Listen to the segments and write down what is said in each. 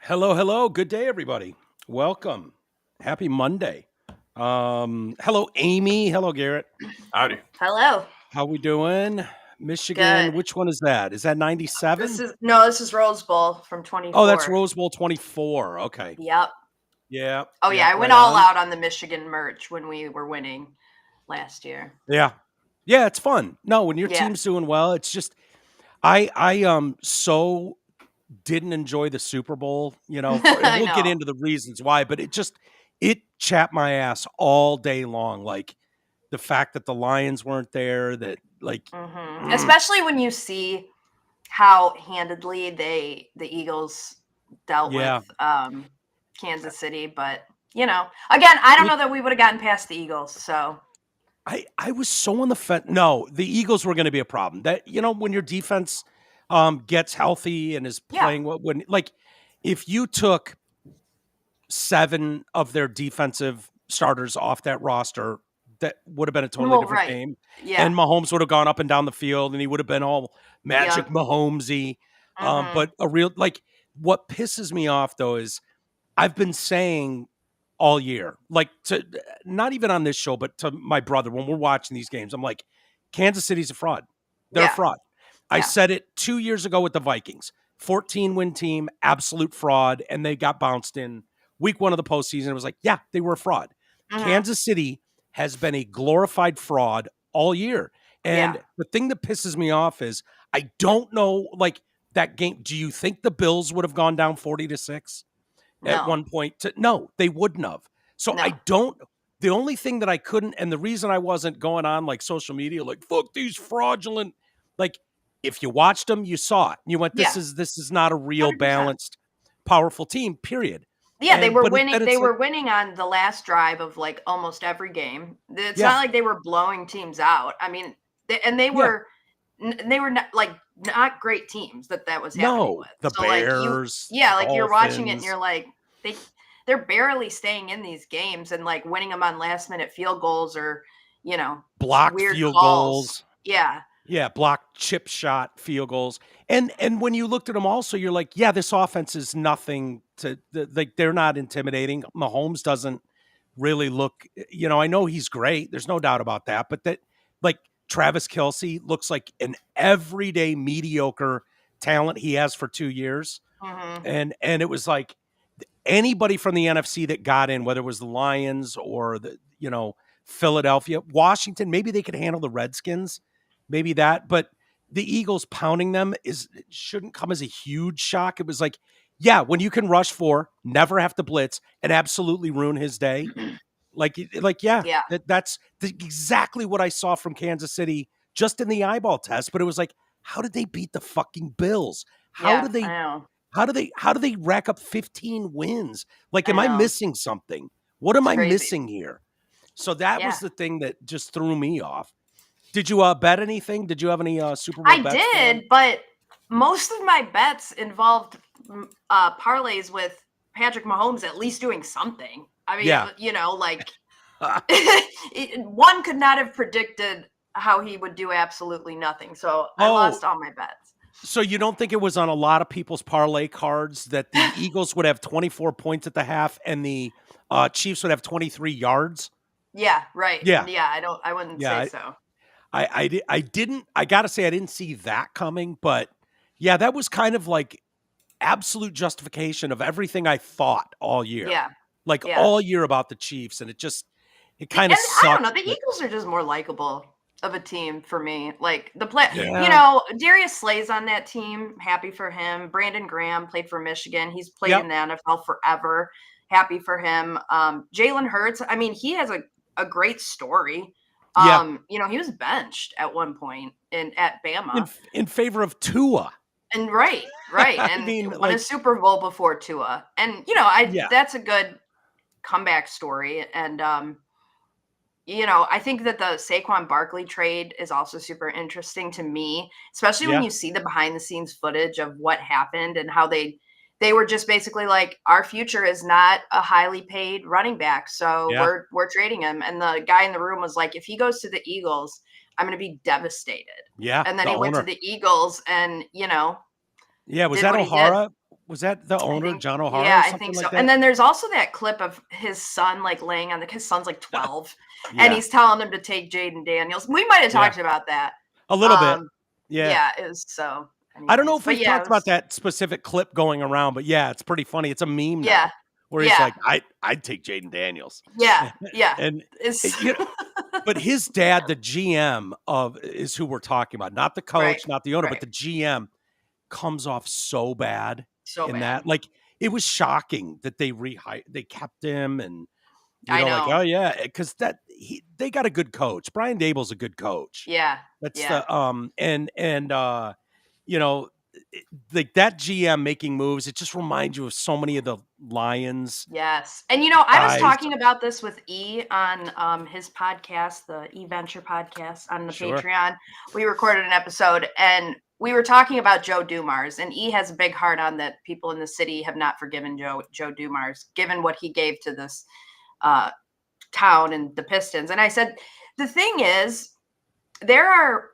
Hello, hello. Good day, everybody. Welcome. Happy Monday. Hello, Amy. Hello, Garrett. Howdy. Hello. How we doing? Michigan. Good. Which one is that? Is that 97? This is Rose Bowl from Oh, that's 24. Rose Bowl 24. Okay. Yep. Yeah. Oh Yeah. yeah, I went Right all on. out on the Michigan merch when we were winning last year. Yeah. Yeah. It's fun. No, when your Yeah. team's doing well, it's just I so didn't enjoy the Super Bowl. And I we'll get know. into the reasons why, but it chapped my ass all day long. Like the fact that the Lions weren't there. That like. Especially when you see how handedly the Eagles dealt Yeah. with Kansas City, but again, I don't know that we would have gotten past the Eagles. So I was so on the fence. No, the Eagles were going to be a problem. That when your defense gets healthy and is playing when like if you took 7 of their defensive starters off that roster, that would have been a totally different game. Yeah. And Mahomes would have gone up and down the field, and he would have been all magic Mahomesy. But a real what pisses me off though is I've been saying all year, like to not even on this show, but to my brother when we're watching these games, I'm like, Kansas City's a fraud. They're a fraud. I said it 2 years ago with the Vikings, 14-win team, absolute fraud, and they got bounced in week 1 of the postseason. It was like, yeah, they were a fraud. Kansas City has been a glorified fraud all year. And the thing that pisses me off is I don't know, like that game. Do you think the Bills would have gone down 40-6 at one point? No, they wouldn't have. So I don't. The only thing that I couldn't, and the reason I wasn't going on like social media, like fuck these fraudulent, like if you watched them, you saw it. You went, this is not a real 100%. balanced, powerful team. Period. Yeah, they were winning. They were winning on the last drive of like almost every game. It's not like they were blowing teams out. I mean, they were not great teams that was happening with. The Bears. Like you're watching it and you're like they're barely staying in these games and like winning them on last minute field goals or blocked weird field calls. goals. Yeah, blocked chip shot field goals. And when you looked at them also, you're like, yeah, this offense is nothing to like. They're not intimidating. Mahomes doesn't really look. I know he's great. There's no doubt about that. But that like Travis Kelce looks like an everyday mediocre talent he has for 2 years. And it was like anybody from the NFC that got in, whether it was the Lions or the Philadelphia, Washington, maybe they could handle the Redskins. Maybe that, but the Eagles pounding them shouldn't come as a huge shock. It was like, yeah, when you can rush 4, never have to blitz, and absolutely ruin his day. That's exactly what I saw from Kansas City just in the eyeball test. But it was like, how did they beat the fucking Bills? How do they rack up 15 wins? Like, am I missing something? What am I missing here? So that was the thing that just threw me off. Did you bet anything? Did you have any Super Bowl bets? I did, but most of my bets involved parlays with Patrick Mahomes at least doing something. I mean, one could not have predicted how he would do absolutely nothing. So I lost all my bets. So you don't think it was on a lot of people's parlay cards that the Eagles would have 24 points at the half and the Chiefs would have 23 yards? Yeah, right. Yeah. I wouldn't say so. I didn't, I got to say, I didn't see that coming, but yeah, that was kind of like absolute justification of everything I thought all year. Yeah. All year about the Chiefs. And it kind of sucked. I don't know. The Eagles are just more likable of a team for me. Like the play, Yeah. Darius Slay's on that team. Happy for him. Brandon Graham played for Michigan. He's played in the NFL forever. Happy for him. Jalen Hurts. I mean, he has a great story. He was benched at one point at Bama in favor of Tua. And right. And won a Super Bowl before Tua. And that's a good comeback story. And I think that the Saquon Barkley trade is also super interesting to me, especially when you see the behind the scenes footage of what happened and how they were just basically like, our future is not a highly paid running back. So we're trading him. And the guy in the room was like, if he goes to the Eagles, I'm going to be devastated. Yeah. And then he went to the Eagles and, Yeah. Was that O'Hara? Was that the owner, John O'Hara? Yeah, or I something think so. like that? And then there's also that clip of his son like laying on his son's like 12, and Yeah. he's telling him to take Jaden Daniels. We might have talked about that. A little bit. Yeah. Yeah, it was so. Anyways. I don't know if we've talked about that specific clip going around, but yeah, it's pretty funny. It's a meme now where he's like, I'd take Jaden Daniels. Yeah, yeah. And but his dad, the GM is who we're talking about, not the coach, not the owner, but the GM comes off so bad that. Like, it was shocking that they kept him, and like, oh yeah, because they got a good coach. Brian Daboll's a good coach. Yeah. That's the like that GM making moves, it just reminds you of so many of the Lions. Yes. And I was talking about this with E on his podcast, the E Venture podcast on the Patreon. We recorded an episode and we were talking about Joe Dumars, and E has a big heart on that people in the city have not forgiven Joe Dumars, given what he gave to this town and the Pistons. And I said, the thing is, there are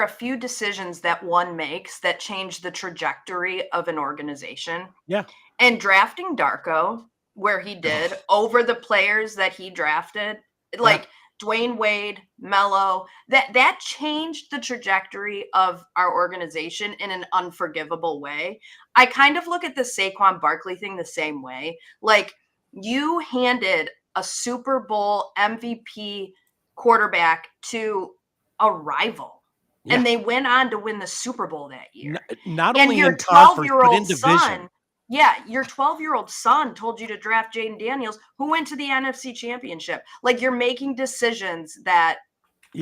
a few decisions that one makes that change the trajectory of an organization. Yeah. And drafting Darko, where he did, over the players that he drafted, like Dwayne Wade, Melo, that changed the trajectory of our organization in an unforgivable way. I kind of look at the Saquon Barkley thing the same way. Like, you handed a Super Bowl MVP quarterback to a rival. Yeah. And they went on to win the Super Bowl that year. Not only in conference, but in division. Your 12-year-old son told you to draft Jaden Daniels, who went to the NFC Championship. Like, you're making decisions that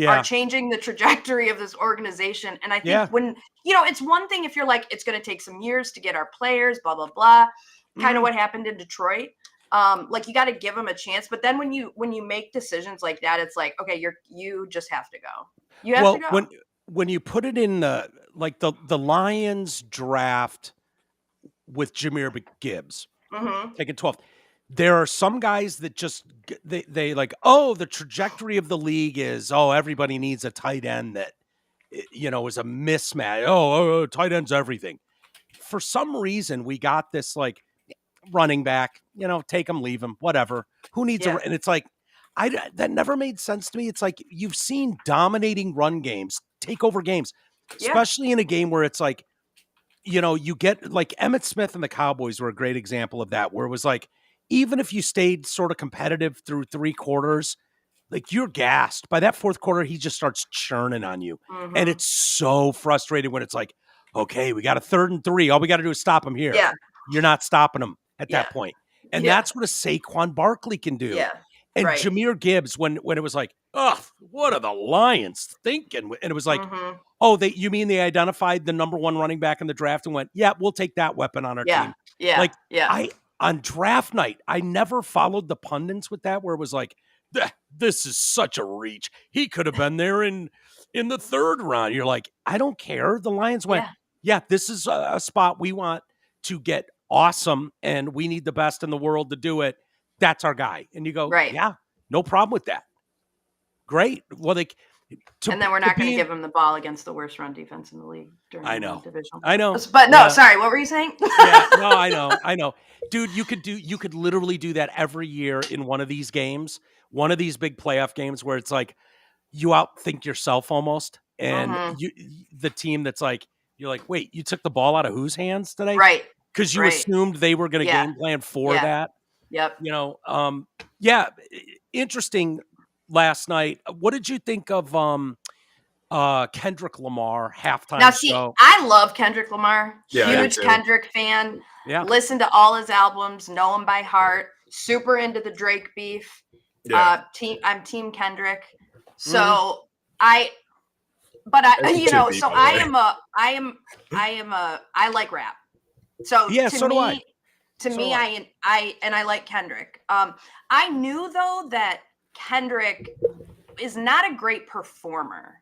are changing the trajectory of this organization. And I think when, it's one thing if you're like, it's going to take some years to get our players, blah, blah, blah, kind of what happened in Detroit. Like, you got to give them a chance. But then when you make decisions like that, it's like, okay, you just have to go. You have to go. When you put it in the Lions draft with Jahmyr Gibbs, taking 12th, there are some guys that just they like, the trajectory of the league is, everybody needs a tight end that is a mismatch. Tight end's everything. For some reason, we got this like running back, take him, leave him, whatever. Who needs and it's like, that never made sense to me. It's like, you've seen dominating run games take over games, especially in a game where it's like, you get like Emmitt Smith and the Cowboys were a great example of that, where it was like, even if you stayed sort of competitive through 3 quarters, like, you're gassed. By that 4th quarter, he just starts churning on you. And it's so frustrating when it's like, okay, we got a 3rd and 3. All we got to do is stop him here. Yeah. You're not stopping him at that point. And that's what a Saquon Barkley can do. Yeah. And Jahmyr Gibbs, when it was like, what are the Lions thinking? And it was like, you mean they identified the number 1 running back in the draft and went, we'll take that weapon on our team. Yeah. Like, on draft night, I never followed the pundits with that, where it was like, this is such a reach. He could have been there in the 3rd round. You're like, I don't care. The Lions went, this is a spot we want to get awesome, and we need the best in the world to do it. That's our guy. And you go, no problem with that. Great. Well, and then we're not going to give him the ball against the worst run defense in the league during the division. I know. But no, sorry, what were you saying? I know. Dude, you could literally do that every year in one of these games, one of these big playoff games where it's like, you outthink yourself almost. And the team that's like, you're like, wait, you took the ball out of whose hands today? Right. Because you assumed they were going to game plan for that. Yep. Interesting last night. What did you think of Kendrick Lamar halftime now, see, show? I love Kendrick Lamar. Yeah, huge Kendrick fan. Yeah. Listen to all his albums, know him by heart. Super into the Drake beef. Yeah. I'm Team Kendrick. So I like rap. So to me, I like Kendrick. I knew though that Kendrick is not a great performer.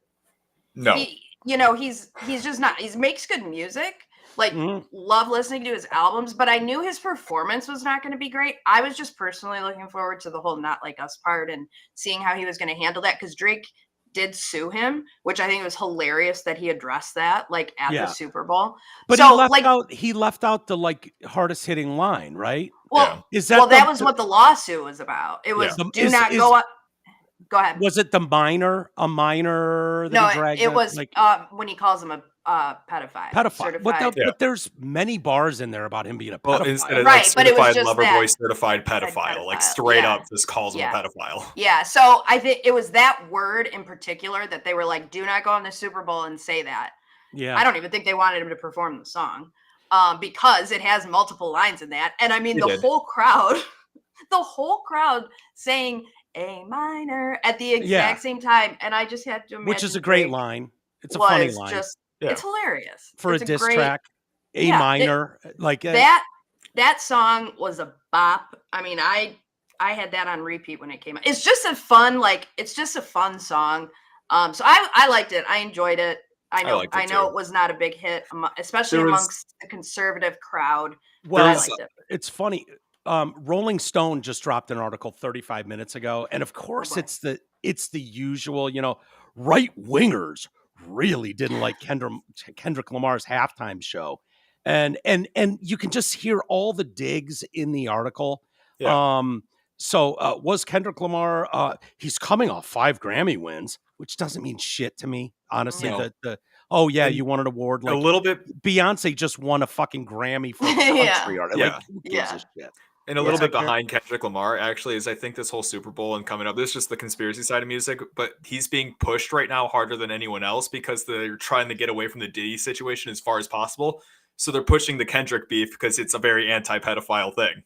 No. He's just not. He makes good music. Like, love listening to his albums, but I knew his performance was not going to be great. I was just personally looking forward to the whole Not Like Us part and seeing how he was going to handle that, because Drake did sue him, which I think was hilarious that he addressed that like at the Super Bowl. But so, he left out the like hardest hitting line, right? Well, that was what the lawsuit was about. It was do not go up. Go ahead. Was it a minor that no, he dragged? It was when he calls him a pedophile. Certified. But there's many bars in there about him being a pedophile. Well, instead of like certified lover boy, certified pedophile. Like straight up just calls him a pedophile. Yeah, so I think it was that word in particular that they were like, do not go on the Super Bowl and say that. Yeah. I don't even think they wanted him to perform the song because it has multiple lines in that. And I mean, the whole crowd saying A minor at the exact same time. And I just had to imagine. Which is a great line. It's a funny line. It's hilarious. For a diss track, A minor. That song was a bop. I mean, I had that on repeat when it came out. It's just a fun song. So I liked it. I enjoyed it. I know it was not a big hit, especially amongst the conservative crowd. Well, I liked it. It's funny. Rolling Stone just dropped an article 35 minutes ago, and of course it's the usual, right wingers really didn't like Kendrick Lamar's halftime show, and you can just hear all the digs in the article. So was Kendrick Lamar? He's coming off 5 Grammy wins, which doesn't mean shit to me, honestly. No. You won an award. Like, a little bit. Beyonce just won a fucking Grammy for country art. Like, who gives a shit? And a little bit behind Kendrick Lamar, actually, is I think this whole Super Bowl and coming up, this is just the conspiracy side of music, but he's being pushed right now harder than anyone else because they're trying to get away from the Diddy situation as far as possible. So they're pushing the Kendrick beef because it's a very anti-pedophile thing.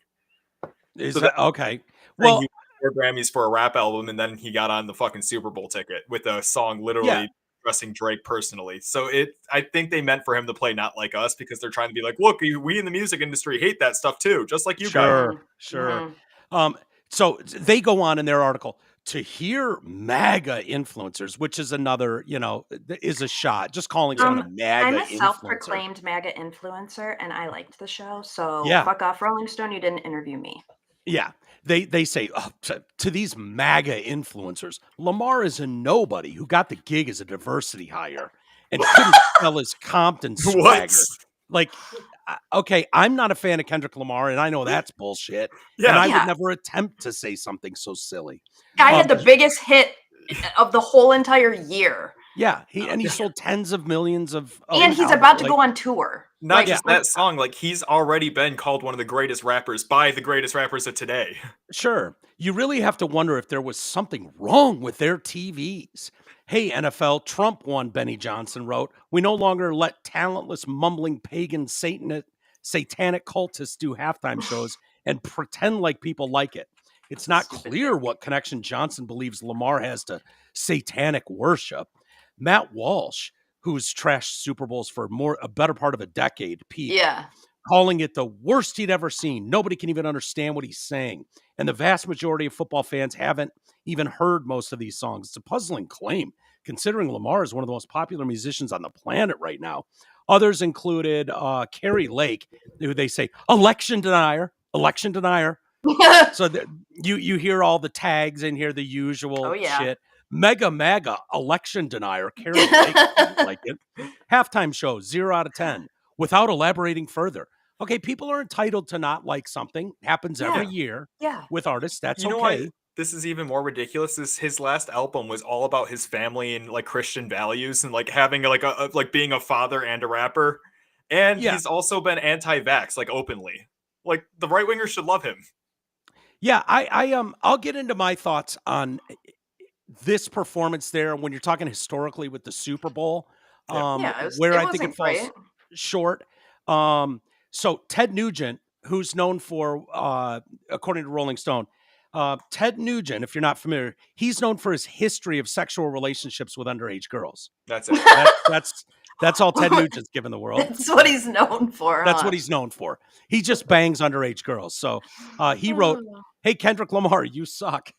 Is that okay? Well, he won 4 Grammys for a rap album, and then he got on the fucking Super Bowl ticket with a song literally addressing Drake personally. So I think they meant for him to play Not Like Us because they're trying to be like, look, we in the music industry hate that stuff too, just like you guys. Sure. So they go on in their article to hear MAGA influencers, which is another, is a shot. Just calling someone a MAGA influencer. I'm a self-proclaimed MAGA influencer, and I liked the show. So fuck off, Rolling Stone. You didn't interview me. Yeah. They say to these MAGA influencers, Lamar is a nobody who got the gig as a diversity hire and couldn't sell his Compton swagger. Like, okay, I'm not a fan of Kendrick Lamar, and I know that's bullshit. Yeah. And I would never attempt to say something so silly. Guy had the biggest hit of the whole entire year. Yeah, he sold tens of millions of and he's about to go on tour. Not just that song, like he's already been called one of the greatest rappers by the greatest rappers of today. Sure. You really have to wonder if there was something wrong with their TVs. Hey, NFL, Trump won, Benny Johnson wrote. We no longer let talentless, mumbling, pagan, satanic cultists do halftime shows and pretend like people like it. It's not clear what connection Johnson believes Lamar has to satanic worship. Matt Walsh, who's trashed Super Bowls for a better part of a decade, calling it the worst he'd ever seen. Nobody can even understand what he's saying. And the vast majority of football fans haven't even heard most of these songs. It's a puzzling claim, considering Lamar is one of the most popular musicians on the planet right now. Others included Carrie Lake, who they say, election denier. So you hear all the tags in here, the usual shit. Mega MAGA, election denier, Carrie Lake, like it. Halftime show, 0 out of 10, without elaborating further. Okay, people are entitled to not like something. Happens every year with artists. That's okay. Why this is even more ridiculous is his last album was all about his family and like Christian values and like having like being a father and a rapper. And he's also been anti-vax, like openly. Like the right wingers should love him. Yeah, I'll get into my thoughts on this performance there when you're talking historically with the Super Bowl, where I think it falls short. So Ted Nugent, who's known for, according to Rolling Stone, Ted Nugent, if you're not familiar, he's known for his history of sexual relationships with underage girls. That's it. That's all Ted Nugent's given the world. That's what he's known for. That's what he's known for. He just bangs underage girls. So he wrote, "Hey, Kendrick Lamar, you suck."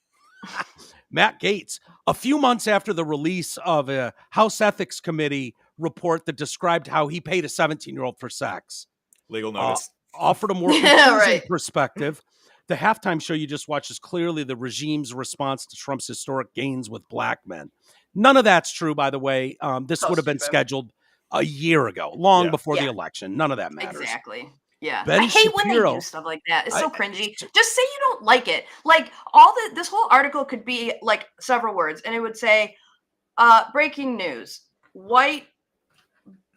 Matt Gaetz, a few months after the release of a House Ethics Committee report that described how he paid a 17-year-old for sex. Legal notice. Offered a more confusing perspective. the halftime show you just watched is clearly the regime's response to Trump's historic gains with black men. None of that's true, by the way. This would have been scheduled a year ago, long before the election. None of that matters. Exactly. Yeah. Ben I hate Shapiro, when they do stuff like that. It's so cringy. Just say you don't like it. Like this whole article could be like several words, and it would say, breaking news. White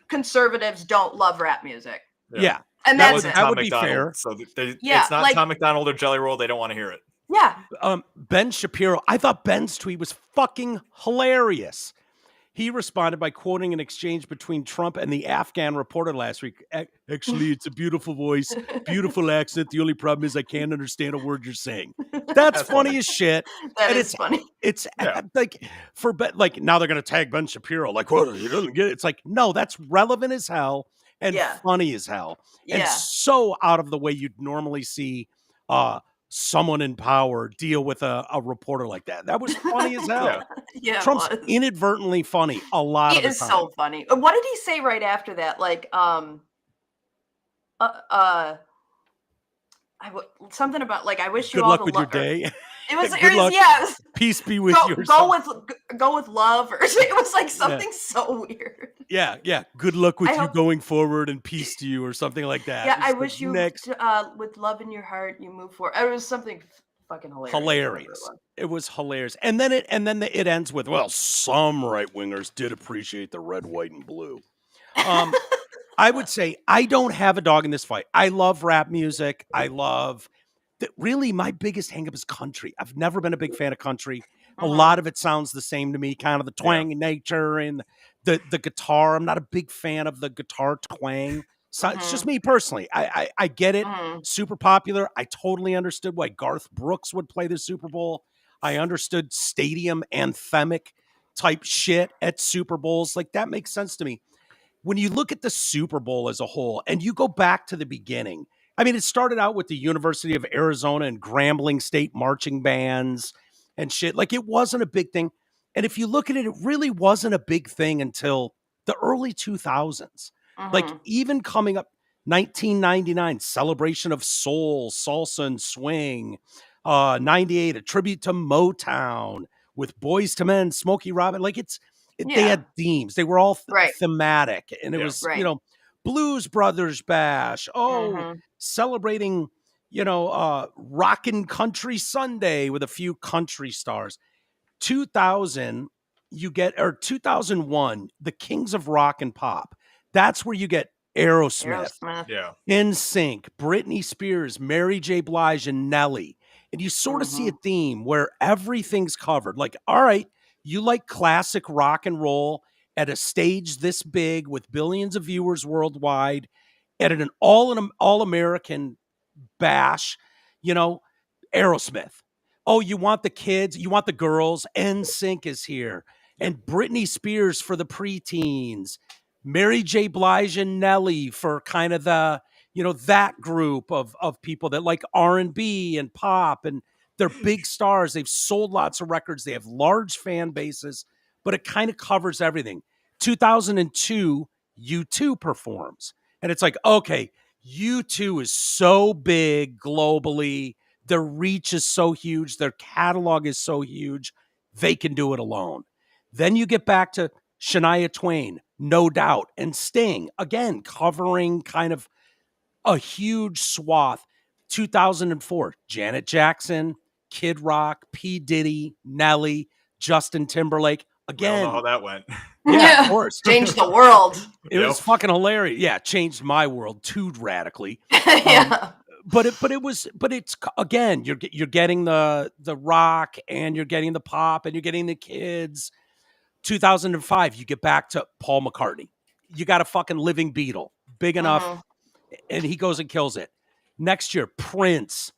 conservatives don't love rap music. Yeah. And that that's it. That would be fair. So it's not Tom McDonald or Jelly Roll. They don't want to hear it. Yeah. Ben Shapiro, I thought Ben's tweet was fucking hilarious. He responded by quoting an exchange between Trump and the Afghan reporter last week. Actually, it's a beautiful voice, beautiful accent. The only problem is I can't understand a word you're saying. That's funny as shit. That is funny. It's like now they're gonna tag Ben Shapiro. Like, what? He doesn't get it. It's like, no, that's relevant as hell and funny as hell, and so out of the way you'd normally see someone in power deal with a reporter like that. That was funny as hell. Trump's inadvertently funny a lot of the time. He is so funny. What did he say right after that? Like, something about like, I wish you good all luck the with your day. It was, yeah. Peace be with you. Go with love, or it was like something so weird. Yeah. Good luck with you going forward, and peace to you, or something like that. Yeah, I wish you with love in your heart, you move forward. It was something fucking hilarious. It was hilarious, and then it ends with, well, some right wingers did appreciate the red, white, and blue. I would say I don't have a dog in this fight. I love rap music. I love that. Really, my biggest hangup is country. I've never been a big fan of country. A lot of it sounds the same to me, kind of the twang in nature and the guitar. I'm not a big fan of the guitar twang. So it's just me personally. I get it. Super popular. I totally understood why Garth Brooks would play the Super Bowl. I understood stadium anthemic type shit at Super Bowls. Like, that makes sense to me. When you look at the Super Bowl as a whole and you go back to the beginning, I mean, it started out with the University of Arizona and Grambling State marching bands and shit. Like, it wasn't a big thing. And if you look at it, it really wasn't a big thing until the early 2000s. Like, even coming up 1999, celebration of soul, salsa, and swing. 98, a tribute to Motown with Boyz II Men, Smokey Robinson. Like, they had themes. They were all thematic. And it was, Blues Brothers Bash. Celebrating, Rockin' Country Sunday with a few country stars. 2001, the Kings of Rock and Pop. That's where you get Aerosmith. NSYNC, Britney Spears, Mary J. Blige, and Nelly. And you sort of see a theme where everything's covered. Like, all right, you like classic rock and roll at a stage this big with billions of viewers worldwide at an all-American bash, Aerosmith. Oh, you want the kids, you want the girls, NSYNC is here. And Britney Spears for the preteens. Mary J. Blige and Nelly for kind of the, that group of people that like R&B and pop, and they're big stars. They've sold lots of records. They have large fan bases, but it kind of covers everything. 2002, U2 performs. And it's like, okay, U2 is so big globally. Their reach is so huge. Their catalog is so huge. They can do it alone. Then you get back to Shania Twain, No Doubt, and Sting, again, covering kind of a huge swath. 2004, Janet Jackson, Kid Rock, P. Diddy, Nelly, Justin Timberlake. Again, we all know how that went. Yeah, of course. Changed the world. It was fucking hilarious. Yeah, changed my world too radically. But it's again, you're getting the rock, and you're getting the pop, and you're getting the kids. 2005, you get back to Paul McCartney. You got a fucking living Beatle, big enough, and he goes and kills it. Next year, Prince,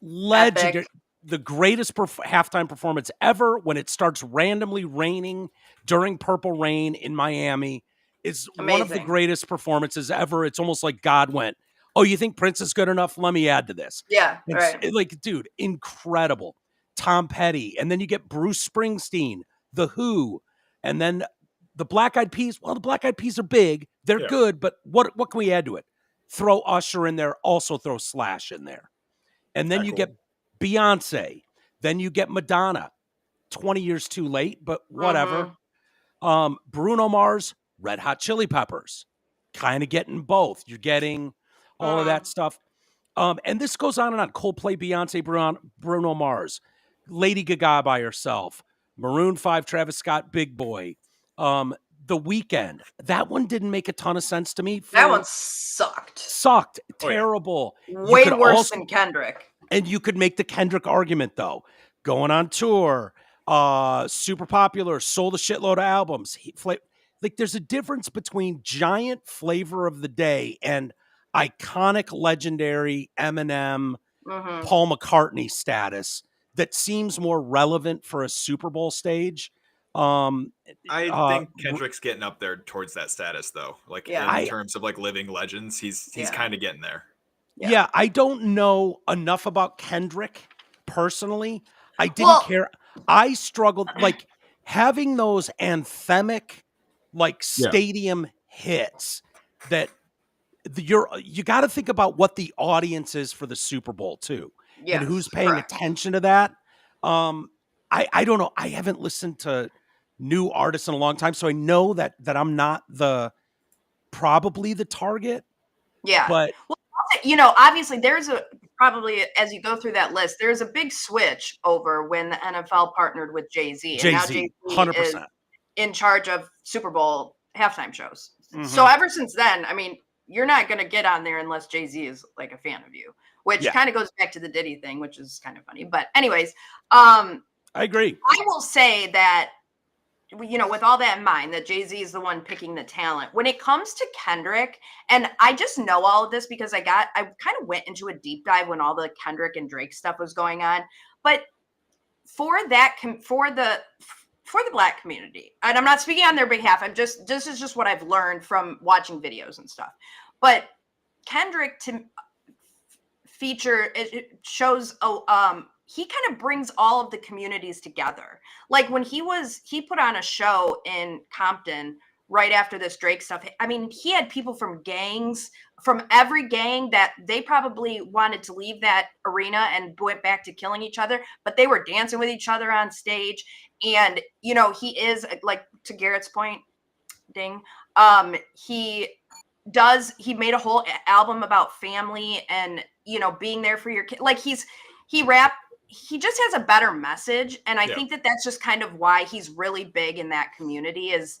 legendary, the greatest halftime performance ever when it starts randomly raining during Purple Rain in Miami is one of the greatest performances ever. It's almost like God went, oh, you think Prince is good enough? Let me add to this. Yeah, right. Like, dude, incredible. Tom Petty, and then you get Bruce Springsteen, The Who, and then the Black Eyed Peas. Well, the Black Eyed Peas are big. They're good, but what can we add to it? Throw Usher in there. Also throw Slash in there. And then you get Beyonce. Then you get Madonna. 20 years too late, but whatever. Bruno Mars, Red Hot Chili Peppers. Kind of getting both. You're getting all of that stuff. And this goes on and on. Coldplay, Beyonce, Bruno Mars. Lady Gaga by herself. Maroon 5, Travis Scott, Big Boy. The Weeknd. That one didn't make a ton of sense to me. That one sucked. Terrible. Way worse than Kendrick. And you could make the Kendrick argument, though. Going on tour, super popular, sold a shitload of albums. Like, there's a difference between giant flavor of the day and iconic, legendary Eminem, Paul McCartney status that seems more relevant for a Super Bowl stage. I think Kendrick's getting up there towards that status, though. Like, in terms of like living legends, he's kind of getting there. Yeah, I don't know enough about Kendrick personally. I didn't care. I struggled, like, having those anthemic, like, stadium hits that you got to think about what the audience is for the Super Bowl too, and who's paying attention to that. I don't know. I haven't listened to new artists in a long time, so I know that I'm not probably the target. Yeah, but obviously there's probably as you go through that list, there's a big switch over when the NFL partnered with Jay-Z. And now Jay-Z 100%. is in charge of Super Bowl halftime shows. So ever since then, I mean, you're not going to get on there unless Jay-Z is like a fan of you, which kind of goes back to the Diddy thing, which is kind of funny. But anyways, I agree. I will say that, with all that in mind, that Jay-Z is the one picking the talent. When it comes to Kendrick, and I just know all of this because I kind of went into a deep dive when all the Kendrick and Drake stuff was going on. But for the Black community, and I'm not speaking on their behalf, this is just what I've learned from watching videos and stuff. But Kendrick it shows he kind of brings all of the communities together. Like when he put on a show in Compton right after this Drake stuff. I mean, he had people from gangs, from every gang that they probably wanted to leave that arena and went back to killing each other, but they were dancing with each other on stage. And, he is, like, to Garrett's point, he made a whole album about family and, being there for your kid. Like he just has a better message. And I think that that's just kind of why he's really big in that community is,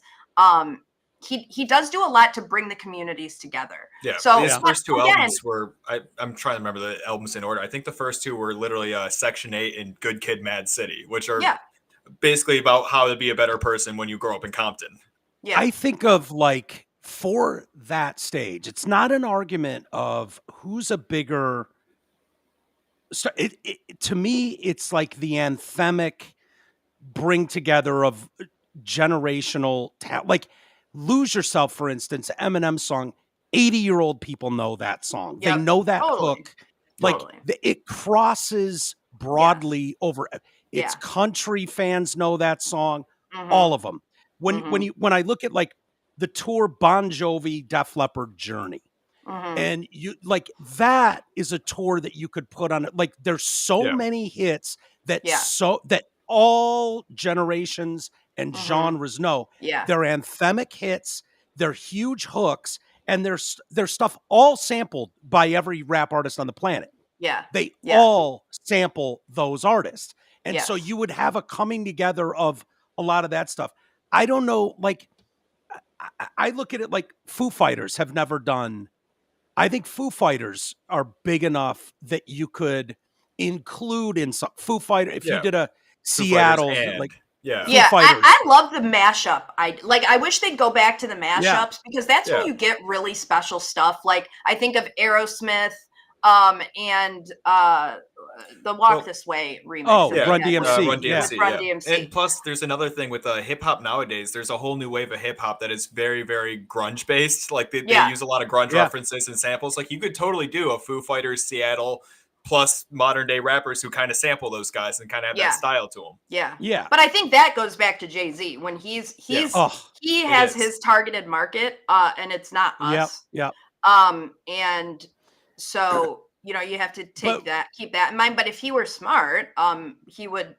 he does do a lot to bring the communities together. Yeah. So his first two albums were, I'm trying to remember the albums in order. I think the first two were literally Section 8 and Good Kid, Mad City, which are basically about how to be a better person when you grow up in Compton. Yeah. I think of like for that stage, it's not an argument of who's a bigger. To me, it's like the anthemic bring together of generational talent. Like Lose Yourself, for instance, Eminem's song, 80-year-old people know that song. Yep. They know that hook. Like it crosses broadly over. It's country fans know that song, all of them. When I look at like the tour Bon Jovi, Def Leppard, Journey, and you like that is a tour that you could put on it. Like there's so many hits that that all generations and genres know. Yeah. They're anthemic hits, they're huge hooks, and there's stuff all sampled by every rap artist on the planet. Yeah. They all sample those artists. And so you would have a coming together of a lot of that stuff. I don't know, like I look at it like Foo Fighters have never done. I think Foo Fighters are big enough that you could include in some Foo Fighter if you did a Seattle like I love the mashup. I wish they'd go back to the mashups because that's when you get really special stuff. Like I think of Aerosmith and the Walk This Way remix. Oh, Run DMC. Run DMC. And plus, there's another thing with hip hop nowadays. There's a whole new wave of hip hop that is very, very grunge based. Like they use a lot of grunge references and samples. Like you could totally do a Foo Fighters Seattle plus modern day rappers who kind of sample those guys and kind of have that style to them. Yeah. Yeah. But I think that goes back to Jay-Z when he has his targeted market and it's not us. Yeah. And so you have to keep that in mind. But if he were smart, he would,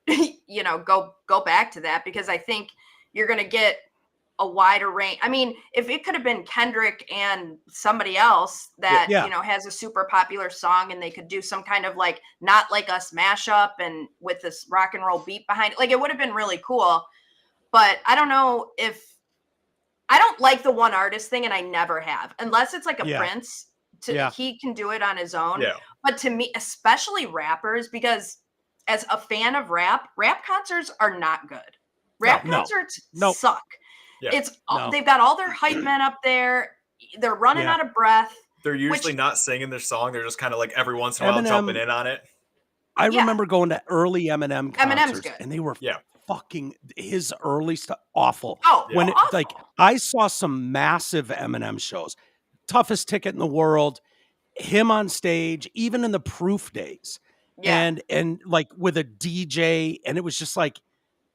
go back to that, because I think you're going to get a wider range. I mean, if it could have been Kendrick and somebody else that, has a super popular song, and they could do some kind of like Not Like Us mashup and with this rock and roll beat behind it, like it would have been really cool. But I don't know I don't like the one artist thing, and I never have, unless it's like a Prince. He can do it on his own. Yeah. But to me, especially rappers, because as a fan of rap concerts are not good. Rap concerts suck. Yeah. They've got all their hype men up there. They're running out of breath. They're usually not singing their song. They're just kind of like every once in a while jumping in on it. I remember going to early Eminem concerts, and they were fucking his early stuff awful. Oh, when awful. Like I saw some massive Eminem shows, Toughest Ticket in the World, him on stage, even in the Proof days, and like with a DJ, and it was just like,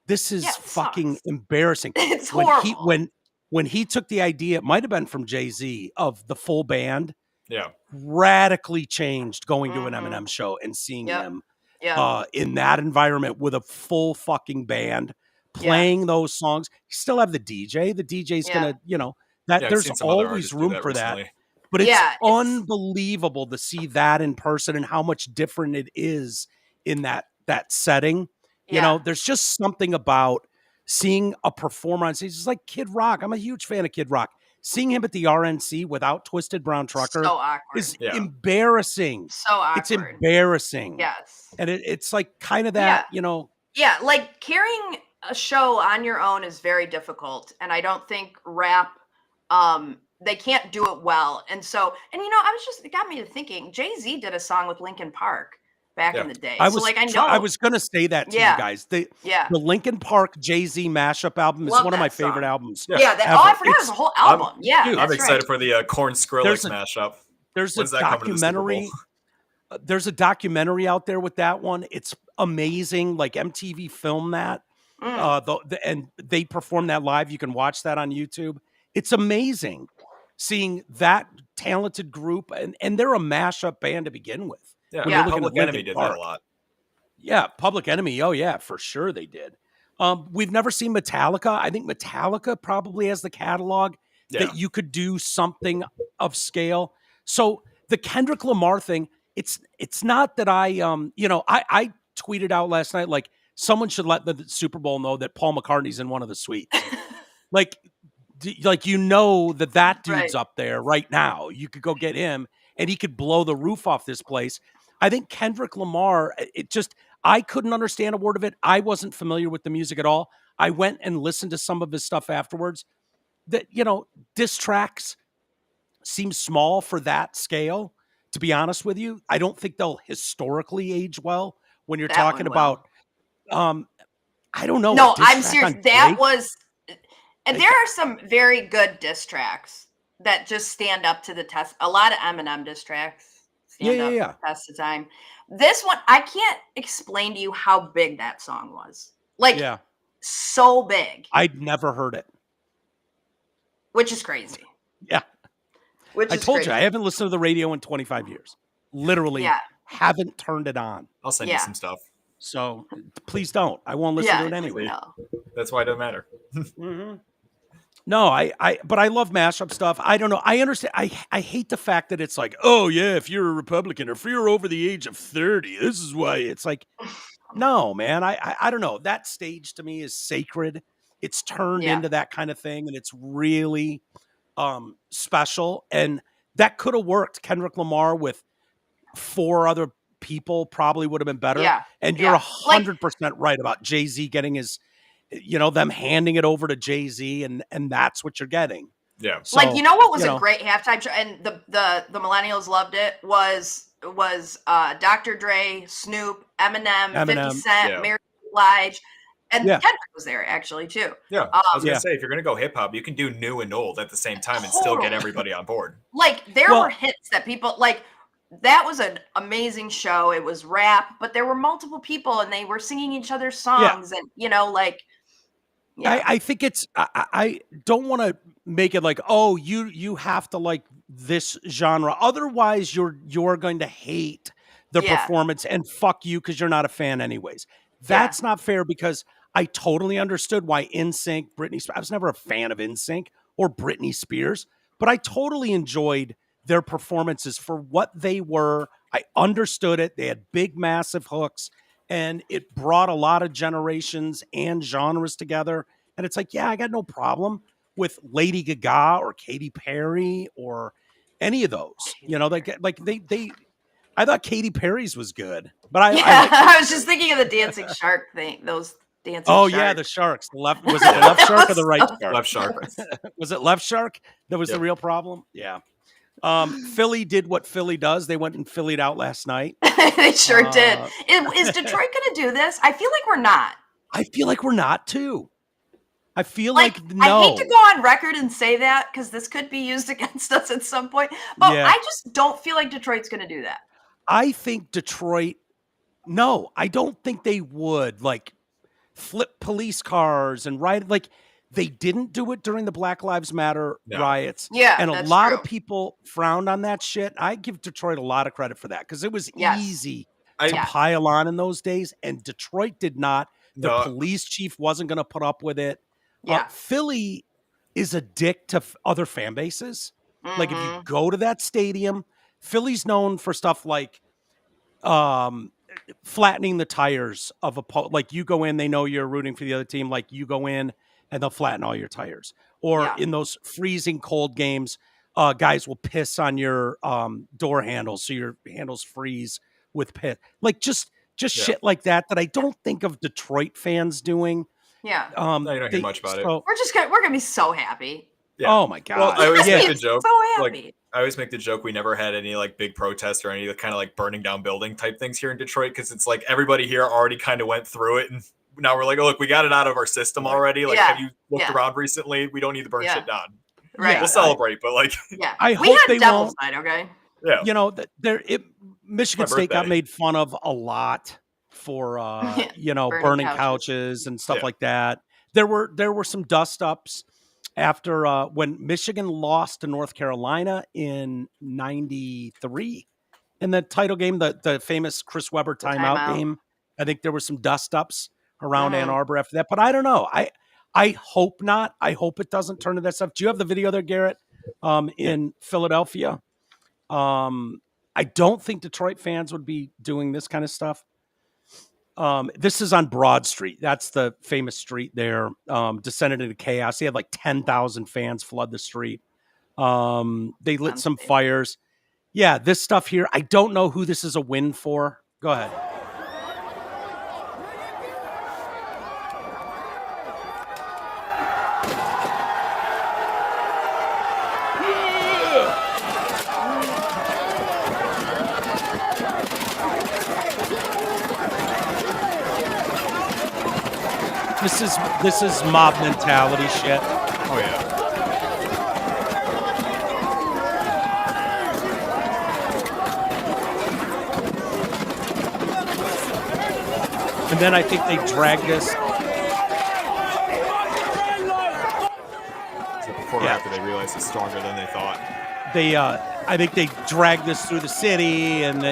this is fucking embarrassing. It's horrible. When he took the idea, it might have been from Jay-Z, of the full band. Yeah, radically changed going to an Eminem show and seeing him in that environment with a full fucking band playing those songs. You still have the DJ. The DJ's gonna, there's always room for that. But it's unbelievable to see that in person and how much different it is in that setting. You know, there's just something about seeing a performer on stage. It's like Kid Rock. I'm a huge fan of Kid Rock. Seeing him at the RNC without Twisted Brown Trucker is embarrassing. So awkward. It's embarrassing. Yes. And it's like kind of that, Yeah, like carrying a show on your own is very difficult. And I don't think rap, they can't do it well. And so, it got me to thinking, Jay-Z did a song with Linkin Park back in the day. I was going to say that to you guys. The Linkin Park Jay-Z mashup album is one of my favorite albums. I forgot it was a whole album. I'm excited for the Korn Skrillex mashup. There's a documentary. There's a documentary out there with that one. It's amazing. Like MTV filmed that, and they performed that live. You can watch that on YouTube. It's amazing seeing that talented group, and they're a mashup band to begin with. Yeah, Public Enemy did that a lot. Yeah, Public Enemy. Oh, yeah, for sure they did. We've never seen Metallica. I think Metallica probably has the catalog that you could do something of scale. So the Kendrick Lamar thing, it's not that I tweeted out last night, like, someone should let the Super Bowl know that Paul McCartney's in one of the suites. like that dude's up there right now. You could go get him, and he could blow the roof off this place. I think Kendrick Lamar, I couldn't understand a word of it. I wasn't familiar with the music at all. I went and listened to some of his stuff afterwards. That, diss tracks seem small for that scale, to be honest with you. I don't think they'll historically age well when you're talking about, I don't know. No, I'm serious. That was, and there are some very good diss tracks that just stand up to the test. A lot of Eminem diss tracks stand up to the test of time. This one, I can't explain to you how big that song was. So big. I'd never heard it. Which is crazy. Yeah. I told you, I haven't listened to the radio in 25 years. Literally haven't turned it on. I'll send you some stuff. So please don't. I won't listen to it anyway. No. That's why it doesn't matter. Mm-hmm. No, but I love mashup stuff. I don't know. I understand. I hate the fact that it's like, oh yeah, if you're a Republican or if you're over the age of 30, this is why. It's like, no, man. I don't know. That stage to me is sacred. It's turned into that kind of thing, and it's really special. And that could have worked. Kendrick Lamar with 4 other people probably would have been better. Yeah. And you're 100% right about Jay-Z getting his, them handing it over to Jay-Z, and that's what you're getting. Yeah. So, what was a great halftime show, and the millennials loved it, was Dr. Dre, Snoop, Eminem 50 Cent, Mary J. Blige, and Kendrick was there actually too. Yeah. I was going to say, if you're going to go hip hop, you can do new and old at the same time and still get everybody on board. There were hits that people that was an amazing show. It was rap, but there were multiple people and they were singing each other's songs and I think it's, I don't want to make it like, oh, you have to this genre. Otherwise, you're going to hate the performance and fuck you because you're not a fan anyways. That's not fair because I totally understood why NSYNC, Britney Spears, I was never a fan of NSYNC or Britney Spears, but I totally enjoyed their performances for what they were. I understood it. They had big, massive hooks, and it brought a lot of generations and genres together. And it's like, yeah, I got no problem with Lady Gaga or Katy Perry or any of those. You know, they I thought Katy Perry's was good, but I was just thinking of the dancing shark thing. Those dancing. Oh shark. Yeah, the sharks. Was it the left shark or the right shark? Left shark. Was it left shark that was the real problem? Yeah. Philly did what Philly does. They went and Phillied out last night. They sure did. Is Detroit going to do this? I feel like we're not. I feel like we're not too. I feel like no. I hate to go on record and say that because this could be used against us at some point, but I just don't feel like Detroit's going to do that. I think Detroit, no, I don't think they would like flip police cars and ride. Like they didn't do it during the Black Lives Matter riots. Yeah. And a lot of people frowned on that shit. I give Detroit a lot of credit for that because it was easy to pile on in those days. And Detroit did not. The police chief wasn't going to put up with it. Yeah. Philly is a dick to other fan bases. Mm-hmm. Like if you go to that stadium, Philly's known for stuff like flattening the tires of like you go in, they know you're rooting for the other team. Like you go in and they'll flatten all your tires. Or in those freezing cold games, guys will piss on your door handles so your handles freeze with piss. Like just shit like that I don't think of Detroit fans doing. Yeah. No, you don't hear much about it. We're gonna be so happy. Yeah. Oh my god. Well, I always make the joke. So happy. Like, I always make the joke we never had any like big protests or any kind of like burning down building type things here in Detroit because it's like everybody here already kind of went through it and now we're like, oh look, we got it out of our system already. Like, have you looked around recently? We don't need to burn shit down. Right. We'll celebrate, but like, I hope they Devil's Night, okay? Yeah. You know, Michigan State got made fun of a lot for burning couches and stuff like that. There were some dust ups after when Michigan lost to North Carolina in '93 in the title game, the famous Chris Webber timeout game. I think there were some dust ups around Ann Arbor after that, but I don't know. I hope not. I hope it doesn't turn to that stuff. Do you have the video there, Garrett? In Philadelphia, I don't think Detroit fans would be doing this kind of stuff. This is on Broad Street. That's the famous street there. Descended into chaos. He had like 10,000 fans flood the street. They lit some fires. Yeah, this stuff here. I don't know who this is a win for. Go ahead. This is mob mentality shit. Oh yeah. And then I think they dragged this. So before or after they realized it's stronger than they thought. I think they dragged this through the city, and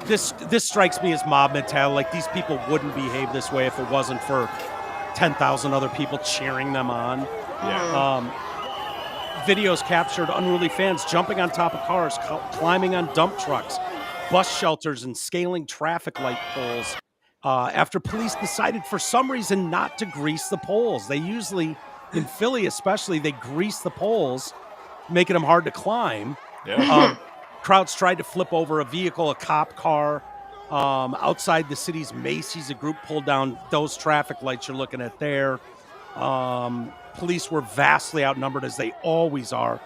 This strikes me as mob mentality. Like these people wouldn't behave this way if it wasn't for 10,000 other people cheering them on. Yeah. Videos captured unruly fans jumping on top of cars, climbing on dump trucks, bus shelters, and scaling traffic light poles. After police decided for some reason not to grease the poles. They usually, in Philly especially, they grease the poles, making them hard to climb. Yeah. Crowds tried to flip over a vehicle, a cop car. Outside the city's Macy's, a group pulled down those traffic lights you're looking at there. Police were vastly outnumbered, as they always are.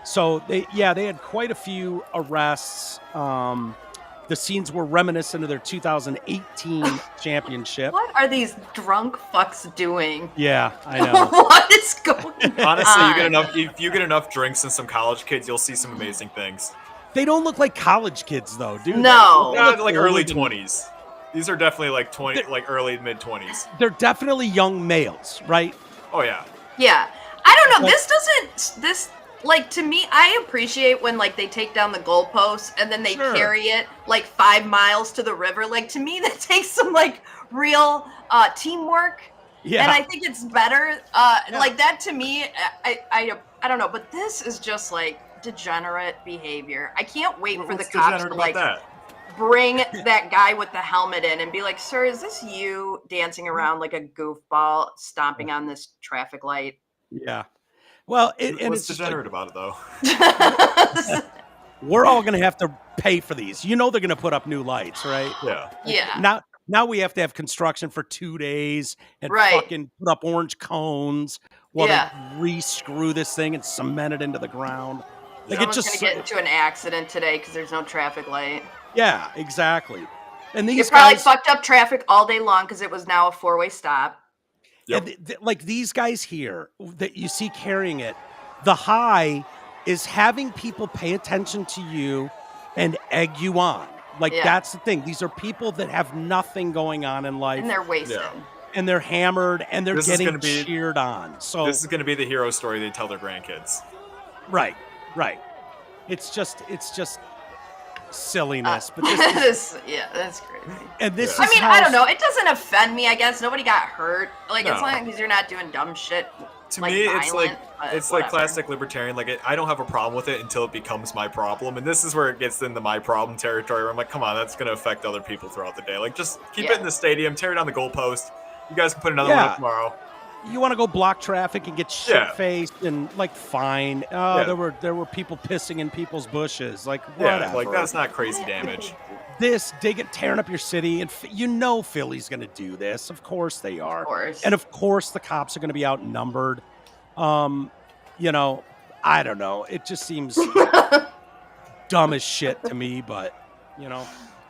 So, they had quite a few arrests. The scenes were reminiscent of their 2018 championship. What are these drunk fucks doing? Yeah, I know. What is going on? Honestly, if you get enough drinks and some college kids, you'll see some amazing things. They don't look like college kids, though, dude. No, they look like early 20s. These are definitely like early mid 20s. They're definitely young males, right? Oh yeah. Yeah, I don't know. This like, to me, I appreciate when, like, they take down the goalposts and then they carry it, like, 5 miles to the river. Like, to me, that takes some, like, real teamwork. Yeah. And I think it's better. Like, that to me, I don't know. But this is just, like, degenerate behavior. I can't wait for the cops to, like, bring that guy with the helmet in and be like, sir, is this you dancing around like a goofball, stomping on this traffic light? Yeah. Well, what's degenerate about it, though? We're all going to have to pay for these. You know they're going to put up new lights, right? Yeah. Yeah. Now we have to have construction for 2 days and fucking put up orange cones while they re-screw this thing and cement it into the ground. Like, someone's going to get into an accident today because there's no traffic light. Yeah, exactly. And these probably fucked up traffic all day long because it was now a 4-way stop. Yep. Like these guys here that you see carrying it, the high is having people pay attention to you and egg you on. Like, that's the thing. These are people that have nothing going on in life. And they're wasted. Yeah. And they're hammered and they're getting cheered on. So this is going to be the hero story they tell their grandkids. Right. It's just silliness. But this that's crazy. And this I mean, I don't know. It doesn't offend me, I guess. Nobody got hurt. Like, as long as you're not doing dumb shit. To me, it's like classic libertarian. Like, I don't have a problem with it until it becomes my problem. And this is where it gets into my problem territory where I'm like, come on, that's going to affect other people throughout the day. Like, just keep it in the stadium, tear down the goalpost. You guys can put another one up tomorrow. You want to go block traffic and get shit-faced and, like, fine. There were people pissing in people's bushes. Like, whatever. Yeah, like, that's not crazy damage. Tearing up your city, and you know Philly's going to do this. Of course they are. Of course. And of course the cops are going to be outnumbered. You know, I don't know. It just seems dumb as shit to me, but, you know,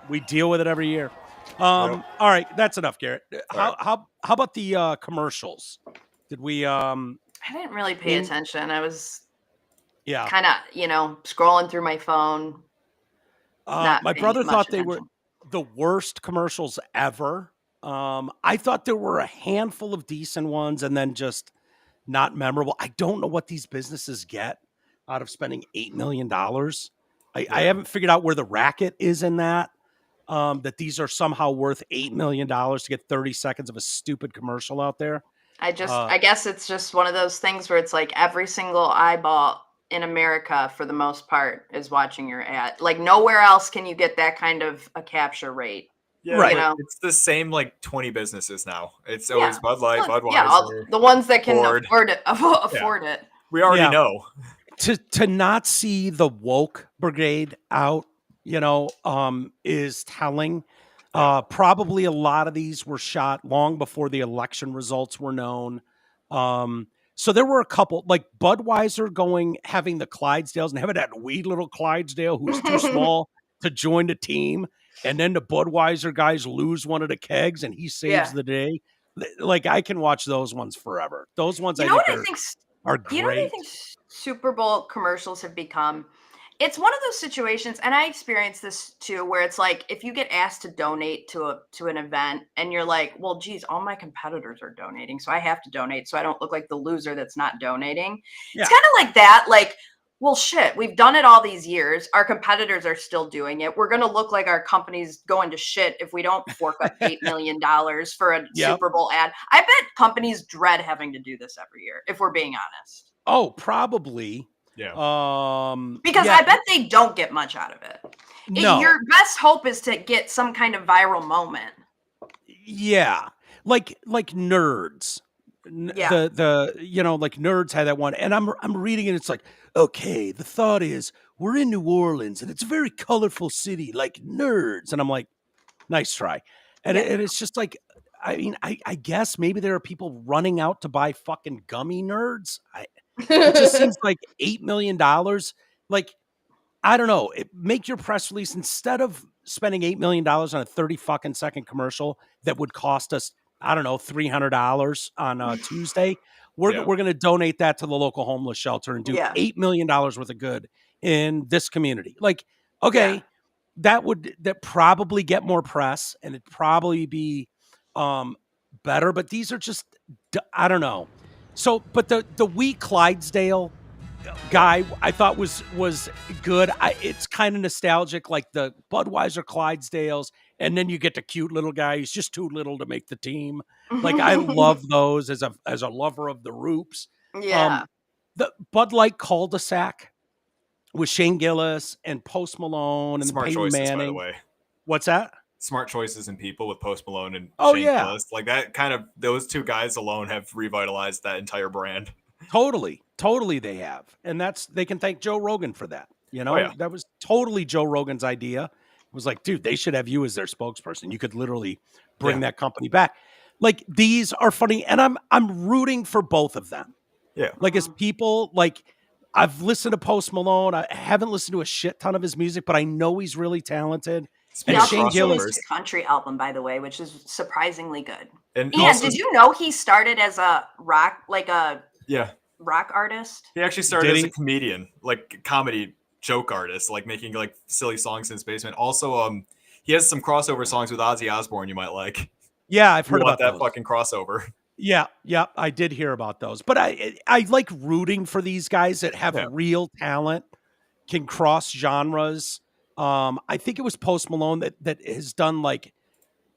we deal with it every year. All right, that's enough, Garrett. How about the commercials? Did we I didn't really pay attention. I was kind of, scrolling through my phone. My brother thought they were the worst commercials ever. I thought there were a handful of decent ones and then just not memorable. I don't know what these businesses get out of spending $8 million. I haven't figured out where the racket is in that. That these are somehow worth $8 million to get 30 seconds of a stupid commercial out there. I guess it's just one of those things where it's like every single eyeball in America, for the most part, is watching your ad. Like, nowhere else can you get that kind of a capture rate. Yeah, right. It's the same, like, 20 businesses now. It's always Bud Light, Budweiser. The ones that can afford it. We already know. To not see the woke brigade out, is telling. Probably a lot of these were shot long before the election results were known. So there were a couple, like Budweiser having the Clydesdales and having that wee little Clydesdale who's too small to join the team. And then the Budweiser guys lose one of the kegs and he saves the day. Like, I can watch those ones forever. Those ones I think are great. You know what I think Super Bowl commercials have become? It's one of those situations, and I experienced this too, where it's like, if you get asked to donate to an event and you're like, well, geez, all my competitors are donating, so I have to donate so I don't look like the loser that's not donating. Yeah. It's kind of like that. Like, well, shit, we've done it all these years. Our competitors are still doing it. We're going to look like our company's going to shit if we don't fork up $8 million for a Super Bowl ad. I bet companies dread having to do this every year, if we're being honest. Oh, probably. Yeah. Because I bet they don't get much out of it. No. Your best hope is to get some kind of viral moment. Yeah. Like Nerds. Like Nerds had that one. And I'm reading it. It's like, okay, the thought is we're in New Orleans and it's a very colorful city like Nerds. And I'm like, nice try. And it's just like, I mean, I guess maybe there are people running out to buy fucking gummy Nerds. It just seems like $8 million. Like, I don't know. Make your press release instead of spending $8 million on a 30 fucking second commercial that would cost us, I don't know, $300 on Tuesday. We're going to donate that to the local homeless shelter and do $8 million worth of good in this community. Like, okay, that probably get more press and it'd probably be better. But these are just, I don't know. So, but the wee Clydesdale guy I thought was good. It's kind of nostalgic, like the Budweiser Clydesdales, and then you get the cute little guy. He's just too little to make the team. Like I love those as a lover of the Roops. Yeah. The Bud Light Cul-de-sac with Shane Gillis and Post Malone and Smart Peyton choices, Manning. by the way. What's that? Smart choices in people with Post Malone and Shane Gillis. Like that kind of, those two guys alone have revitalized that entire brand. Totally they have. And they can thank Joe Rogan for that. You know, that was totally Joe Rogan's idea. It was like, dude, they should have you as their spokesperson. You could literally bring that company back. Like these are funny. And I'm rooting for both of them. Yeah. Like as people, like I've listened to Post Malone. I haven't listened to a shit ton of his music, but I know he's really talented. And Shane Gillis, his country album, by the way, which is surprisingly good. And also, did you know he started as a rock, rock artist? He actually started as a comedian, like comedy joke artist, like making like silly songs in his basement. Also, he has some crossover songs with Ozzy Osbourne you might like. Yeah, I've heard about that fucking crossover. Yeah, I did hear about those. But I like rooting for these guys that have real talent, can cross genres. I think it was Post Malone that has done like,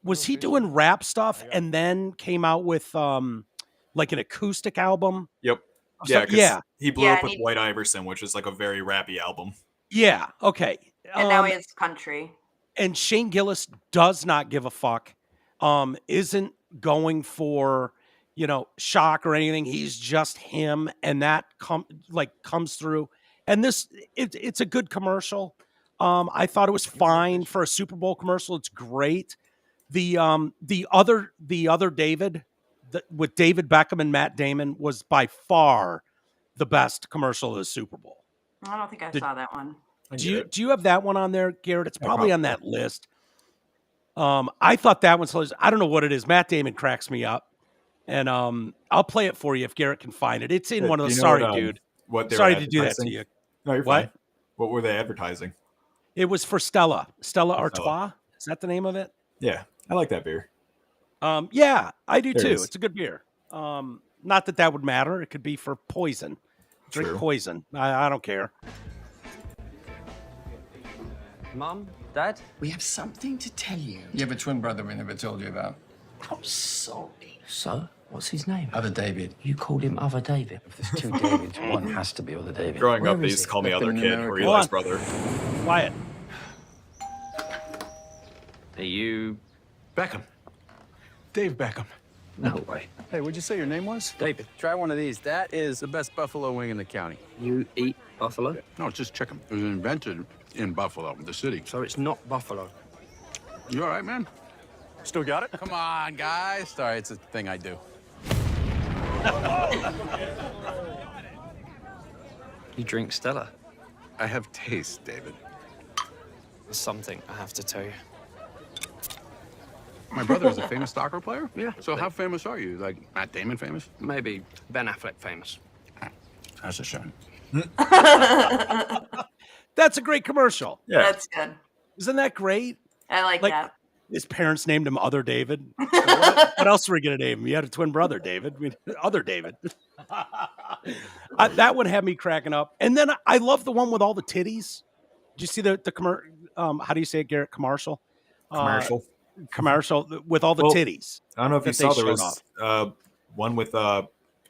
was he doing rap stuff and then came out with like an acoustic album? Yep. Yeah. He blew up with White Iverson, which is like a very rappy album. Yeah. Okay. And now he has country. And Shane Gillis does not give a fuck. Isn't going for, shock or anything. He's just him, and that comes through. And it's a good commercial. I thought it was fine for a Super Bowl commercial. It's great. The other David with David Beckham and Matt Damon was by far the best commercial of the Super Bowl. I don't think I saw that one. Do you have that one on there, Garrett? It's probably on that list. I thought that one's hilarious. I don't know what it is. Matt Damon cracks me up. And I'll play it for you if Garrett can find it. It's in one of those. Sorry, dude. Sorry to do that to you. No, you're fine. What were they advertising? It was for Stella Artois. Is that the name of it? Yeah, I like that beer. Yeah, I do too. It's a good beer. Not that would matter. It could be for poison. Drink poison. I don't care. Mom, Dad, we have something to tell you. You have a twin brother we never told you about. I'm sorry. So, what's his name? Other David. You called him Other David. If there's two Davids, one has to be Other David. Growing up, they used to call me Other Kid or Eli's brother. Wyatt. Are you... Beckham. Dave Beckham. No way. Hey, what'd you say your name was? David. Try one of these. That is the best buffalo wing in the county. You eat buffalo? No, it's just chicken. It was invented in Buffalo, the city. So it's not buffalo. You all right, man? Still got it? Come on, guys. Sorry, it's a thing I do. You drink Stella? I have taste, David. There's something I have to tell you. My brother is a famous soccer player? Yeah. So how famous are you? Like Matt Damon famous? Maybe Ben Affleck famous. That's a shame. That's a great commercial. Yeah. That's good. Isn't that great? I like that. His parents named him Other David. What else were we going to name him? You had a twin brother, David. Other David. That would have me cracking up. And then I love the one with all the titties. Did you see the commercial? How do you say it, Garrett? Commercial? Commercial with all the titties. I don't know if you saw, there was one with, I'm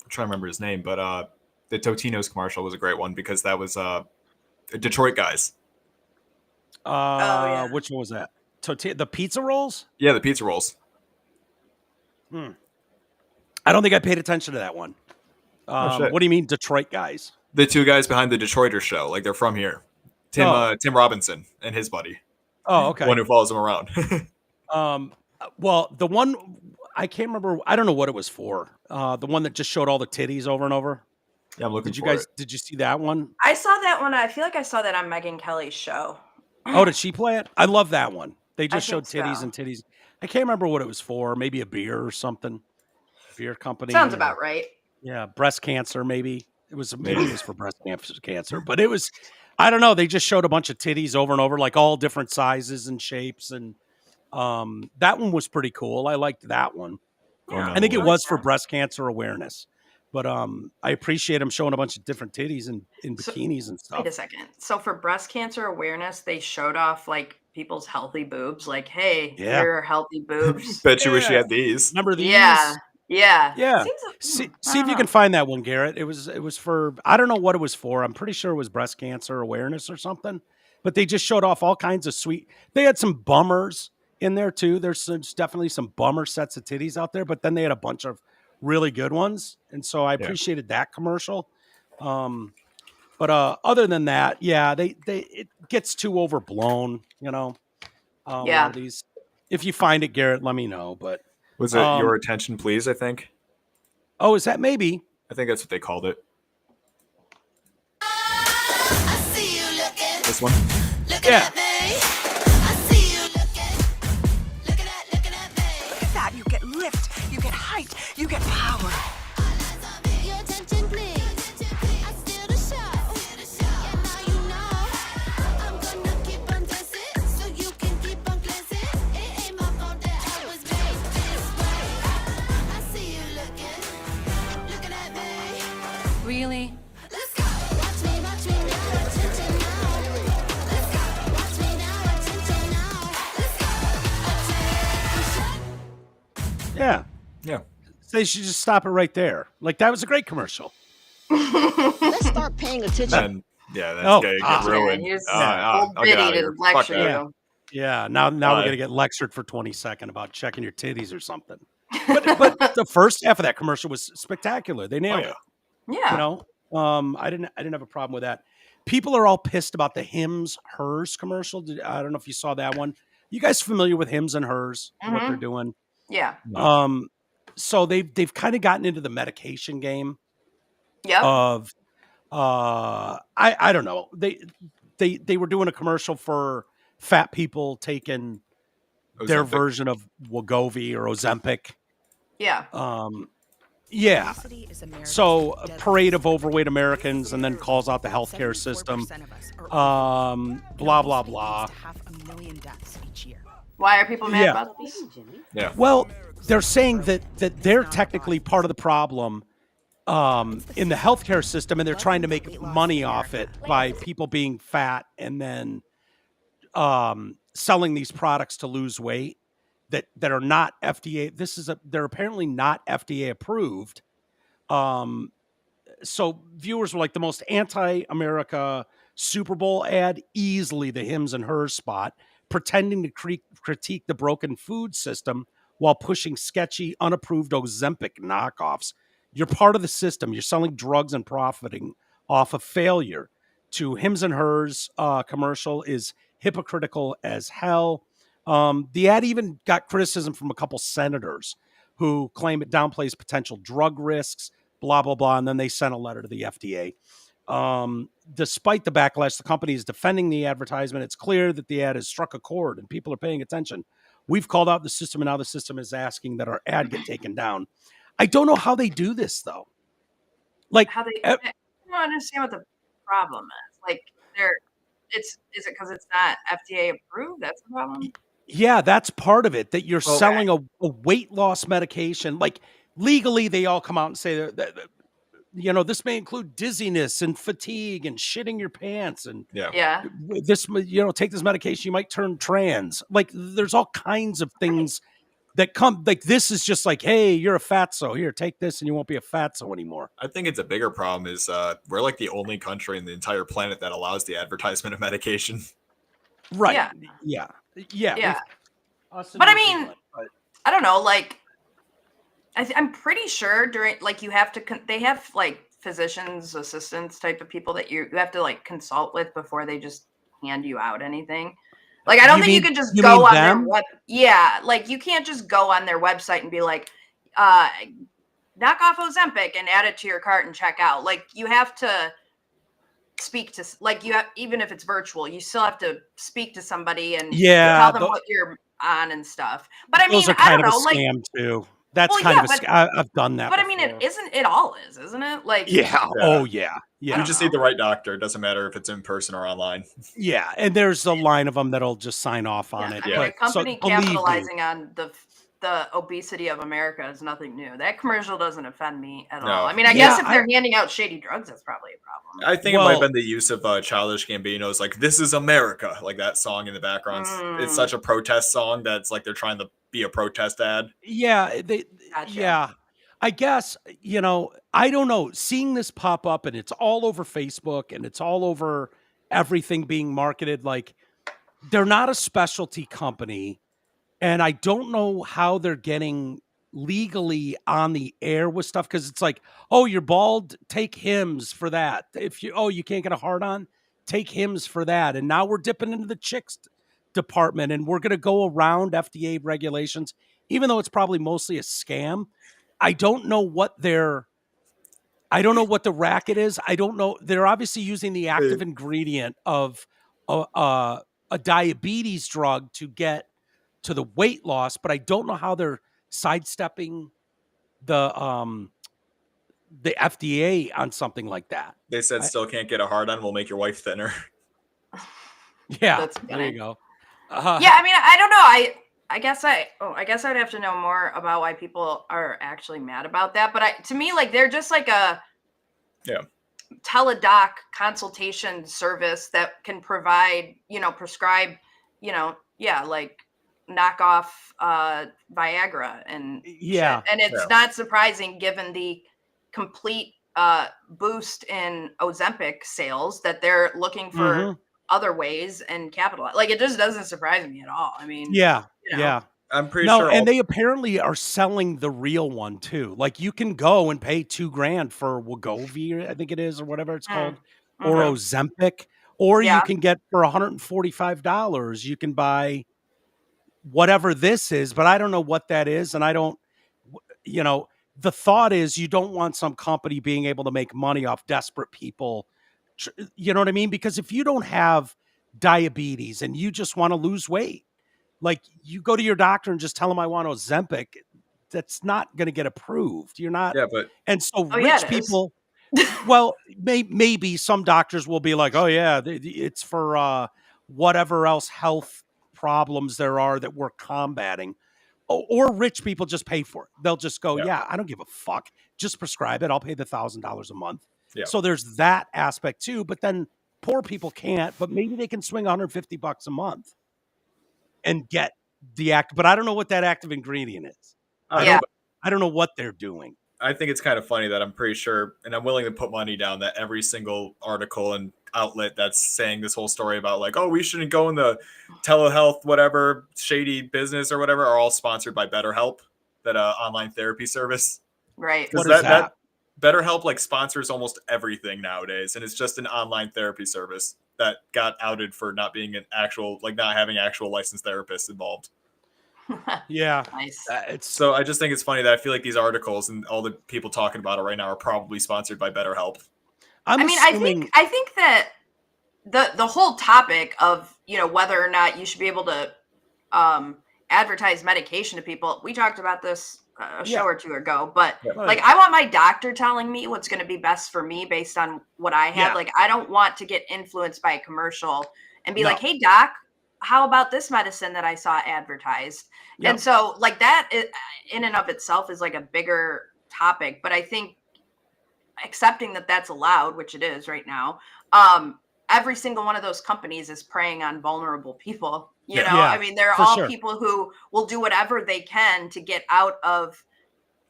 trying to remember his name, but the Totino's commercial was a great one because that was Detroit guys. Which one was that? The pizza rolls? Yeah, the pizza rolls. I don't think I paid attention to that one. What do you mean, Detroit guys? The two guys behind the Detroiter show, like they're from here. Tim Robinson and his buddy. Oh, okay. One who follows him around. Well, the one I can't remember. I don't know what it was for. The one that just showed all the titties over and over. Yeah, I'm looking for it. Did you see that one? I saw that one. I feel like I saw that on Megyn Kelly's show. Oh, did she play it? I love that one. They just showed titties and titties. I can't remember what it was for. Maybe a beer or something. Beer company. Sounds about right. Yeah, breast cancer. Maybe it was for breast cancer, but it was. I don't know. They just showed a bunch of titties over and over, like all different sizes and shapes, and that one was pretty cool. I liked that one. I think it was for breast cancer awareness. But I appreciate them showing a bunch of different titties in bikinis and stuff. Wait a second. So for breast cancer awareness, they showed off like people's healthy boobs. Like, hey, here are healthy boobs. Bet you wish you had these. Remember these? Yeah. See if you can find that one, Garrett. It was for, I don't know what it was for. I'm pretty sure it was breast cancer awareness or something. But they just showed off all kinds of sweet. They had some bummers in there too. There's definitely some bummer sets of titties out there, but then they had a bunch of really good ones, and so I appreciated that commercial. But other than that, it gets too overblown, you know. These, if you find it, Garrett, let me know. But was it Your Attention Please? I think. Oh, is that maybe? I think that's what they called it. I see you looking. This one. Looking at me. I see you looking at me. Look at that. You get lift. You get height. You get power. Your attention, please. I steal the show. Yeah, now you know. I'm gonna keep on dancing so you can keep on glancing. It ain't my fault that I was made this way. I see you looking at me. Really? Let's go. Watch me now. Attention now. Let's go. Watch me now. Attention now. Let's go. Attention. Yeah. Yeah. They should just stop it right there. Like, that was a great commercial. Let's start paying attention. And that's gonna get ruined. I'll get out of here. Fuck that. Yeah. Now we're gonna get lectured for 20 seconds about checking your titties or something. But the first half of that commercial was spectacular. They nailed it. Yeah. You know, I didn't have a problem with that. People are all pissed about the Hims Hers commercial. I don't know if you saw that one. You guys familiar with Hims and Hers? What they're doing? Yeah. So they've kind of gotten into the medication game. Yeah. Of I don't know. They were doing a commercial for fat people taking their version of Wegovy or Ozempic. Yeah. Yeah. So a parade of overweight Americans, and then calls out the healthcare system. Blah blah blah. Why are people mad about this? Yeah. Well, they're saying that they're technically part of the problem in the healthcare system, and they're trying to make money off it by people being fat and then selling these products to lose weight that are not FDA. They're apparently not FDA approved. So viewers were like, the most anti-America Super Bowl ad, easily the Hims and Hers spot, pretending to critique the broken food system while pushing sketchy, unapproved Ozempic knockoffs. You're part of the system. You're selling drugs and profiting off of failure. To Hims and Hers commercial is hypocritical as hell. The ad even got criticism from a couple senators who claim it downplays potential drug risks, blah, blah, blah. And then they sent a letter to the FDA. Despite the backlash, the company is defending the advertisement. It's clear that the ad has struck a chord and people are paying attention. We've called out the system, and now the system is asking that our ad get taken down. I don't know how they do this, though. Like, I don't understand what the problem is. Like, is it because it's not FDA approved? That's the problem. Yeah, that's part of it. That you're selling a weight loss medication. Like, legally, they all come out and say that this may include dizziness and fatigue and shitting your pants and this, take this medication, you might turn trans. Like, there's all kinds of things that come, like, this is just like, hey, you're a fatso, here, take this and you won't be a fatso anymore. I think it's a bigger problem is we're like the only country in the entire planet that allows the advertisement of medication. Right. Yeah. But I mean, I don't know, like, I'm pretty sure during, like, you have to, they have like physicians, assistants type of people that you have to like consult with before they just hand you out anything. Like, I don't think you can just go on their web. Yeah. Like, you can't just go on their website and be like, knock off Ozempic and add it to your cart and check out. Like, you have to speak to, like, even if it's virtual, you still have to speak to somebody and tell them what you're on and stuff. But I mean, those are kind of a scam too. That's I've done that. But before. I mean, it all is, isn't it? Like, oh yeah. You just need the right doctor. It doesn't matter if it's in person or online. Yeah, and there's a line of them that'll just sign off on it. I mean, a company capitalizing on the the obesity of America is nothing new. That commercial doesn't offend me at all. I mean, I guess if they're handing out shady drugs, that's probably a problem. I think it might have been the use of Childish Gambino's like "This Is America," like that song in the background. It's such a protest song that's like they're trying to be a protest ad. Yeah, Gotcha. yeah. I guess, I don't know. Seeing this pop up and it's all over Facebook and it's all over everything being marketed like they're not a specialty company. And I don't know how they're getting legally on the air with stuff because it's like, oh, you're bald, take Hims for that. You can't get a hard on, take Hims for that. And now we're dipping into the chicks department and we're going to go around FDA regulations, even though it's probably mostly a scam. I don't know what the racket is. I don't know. They're obviously using the active ingredient of a diabetes drug to get to the weight loss, but I don't know how they're sidestepping the FDA on something like that. They said still can't get a hard on. We'll make your wife thinner. Yeah, there you go. Yeah, I mean, I don't know. I guess I'd have to know more about why people are actually mad about that. But to me, like they're just like a teledoc consultation service that can provide, prescribe, like knockoff Viagra and shit. And it's not surprising given the complete boost in Ozempic sales that they're looking for other ways and capitalize. Like it just doesn't surprise me at all. I mean, yeah. I'm pretty sure. And they apparently are selling the real one too. Like you can go and pay $2,000 for Wegovy, I think it is, or whatever it's called, or Ozempic, or you can get for $145. You can buy whatever this is, but I don't know what that is, and I don't. The thought is you don't want some company being able to make money off desperate people. You know what I mean? Because if you don't have diabetes and you just want to lose weight, like you go to your doctor and just tell them I want Ozempic, that's not going to get approved. You're not. Yeah, but and so rich people. Well, maybe some doctors will be like, oh yeah, it's for whatever else health problems there are that we're combating. Or rich people just pay for it. They'll just go, yeah, I don't give a fuck. Just prescribe it. I'll pay the $1,000 a month. Yeah. So there's that aspect too. But then poor people can't. But maybe they can swing $150 a month and get the But I don't know what that active ingredient is. I don't know what they're doing. I think it's kind of funny that I'm pretty sure, and I'm willing to put money down that every single article and outlet that's saying this whole story about like, oh, we shouldn't go in the telehealth, whatever shady business or whatever, are all sponsored by BetterHelp, that online therapy service. Right. What is that? BetterHelp like sponsors almost everything nowadays, and it's just an online therapy service that got outed for not being an actual, like not having actual licensed therapists involved. Yeah. Nice. So I just think it's funny that I feel like these articles and all the people talking about it right now are probably sponsored by BetterHelp. I think that the whole topic of, whether or not you should be able to advertise medication to people, we talked about this a show or two ago, but like I want my doctor telling me what's going to be best for me based on what I have. Like I don't want to get influenced by a commercial and be like, hey doc, how about this medicine that I saw advertised? And so like that in and of itself is like a bigger topic, but I think accepting that that's allowed, which it is right now, every single one of those companies is preying on vulnerable people. I mean, they're all people who will do whatever they can to get out of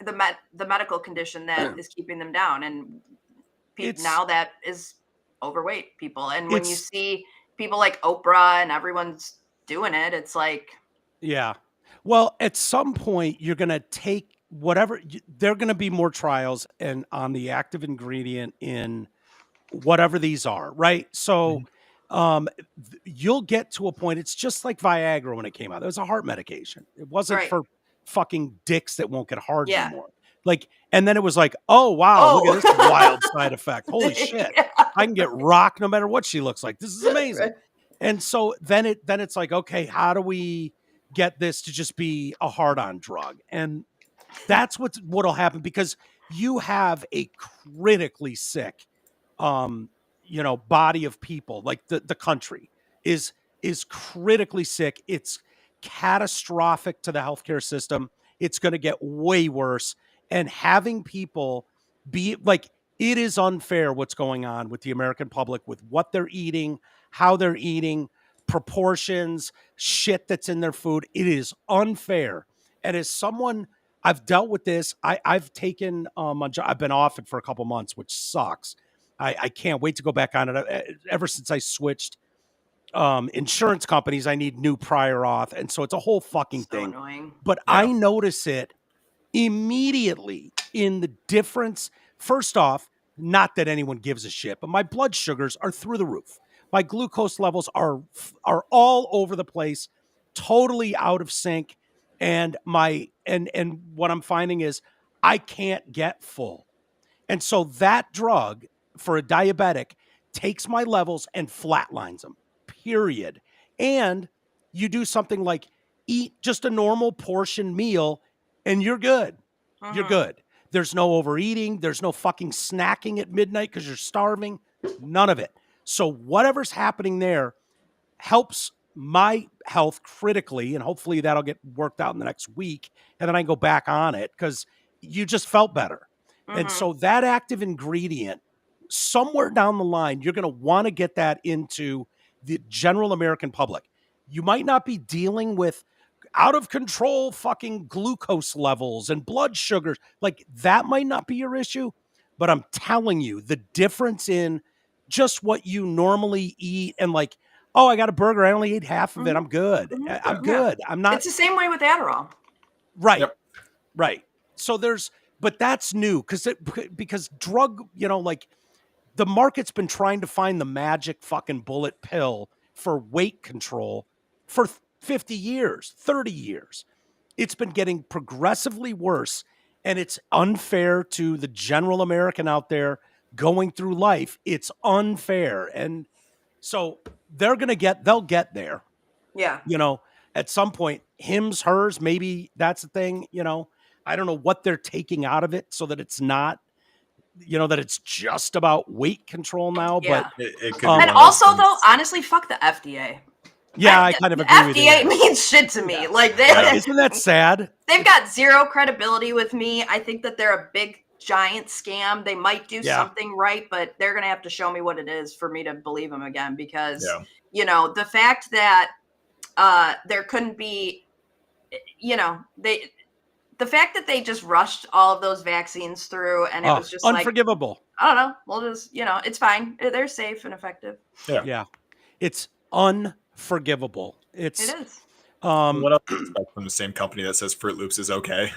the medical condition that is keeping them down. And now that is overweight people. And when you see people like Oprah and everyone's doing it, it's like, yeah. Well, at some point you're going to take whatever, there are going to be more trials and on the active ingredient in whatever these are. Right. So, you'll get to a point. It's just like Viagra when it came out. It was a heart medication. It wasn't for fucking dicks that won't get hard anymore. Like, and then it was like, oh wow, look at this wild side effect. Holy shit. I can get rocked no matter what she looks like. This is amazing. And so then it's like, okay, how do we get this to just be a hard-on drug? And that's what'll happen, because you have a critically sick body of people. Like the country is critically sick. It's catastrophic to the healthcare system. it's going to get way worse. And having people be like, it is unfair what's going on with the American public, with what they're eating, how they're eating, proportions, shit that's in their food. It is unfair. And as someone, I've dealt with this. I've taken, I've been off it for a couple months, which sucks. I can't wait to go back on it. Ever since I switched insurance companies, I need new prior auth. And so it's a whole fucking thing. Annoying. But I notice it immediately in the difference. First off, not that anyone gives a shit, but my blood sugars are through the roof. My glucose levels are all over the place, totally out of sync. And and what I'm finding is I can't get full. And so that drug for a diabetic takes my levels and flatlines them, period. And you do something like eat just a normal portion meal and you're good. You're good. There's no overeating. There's no fucking snacking at midnight because you're starving. None of it. So whatever's happening there helps my health critically, and hopefully that'll get worked out in the next week, and then I can go back on it because you just felt better. And so that active ingredient, somewhere down the line, you're going to want to get that into the general American public. You might not be dealing with out of control fucking glucose levels and blood sugars. Like that might not be your issue, but I'm telling you the difference in just what you normally eat and like, oh, I got a burger. I only ate half of it. I'm good. I'm good. I'm not. It's the same way with Adderall. Right. Yep. Right. So but that's new because drug, like the market's been trying to find the magic fucking bullet pill for weight control for 50 years, 30 years. It's been getting progressively worse, and it's unfair to the general American out there going through life. It's unfair. And so they'll get there. Yeah. At some point, hims, hers, maybe that's the thing, I don't know what they're taking out of it so that it's not, that it's just about weight control now. Yeah. But it could and also though, honestly, fuck the FDA. Yeah, I kind of agree with you. FDA means shit to me. Like isn't that sad? They've got zero credibility with me. I think that they're a big giant scam. They might do something right, but they're going to have to show me what it is for me to believe them again because, the fact that there couldn't be, the fact that they just rushed all of those vaccines through and it was just unforgivable. Like, I don't know. We'll just, it's fine. They're safe and effective. Yeah. It's unforgivable. It is. What else is expect from the same company that says Fruit Loops is okay?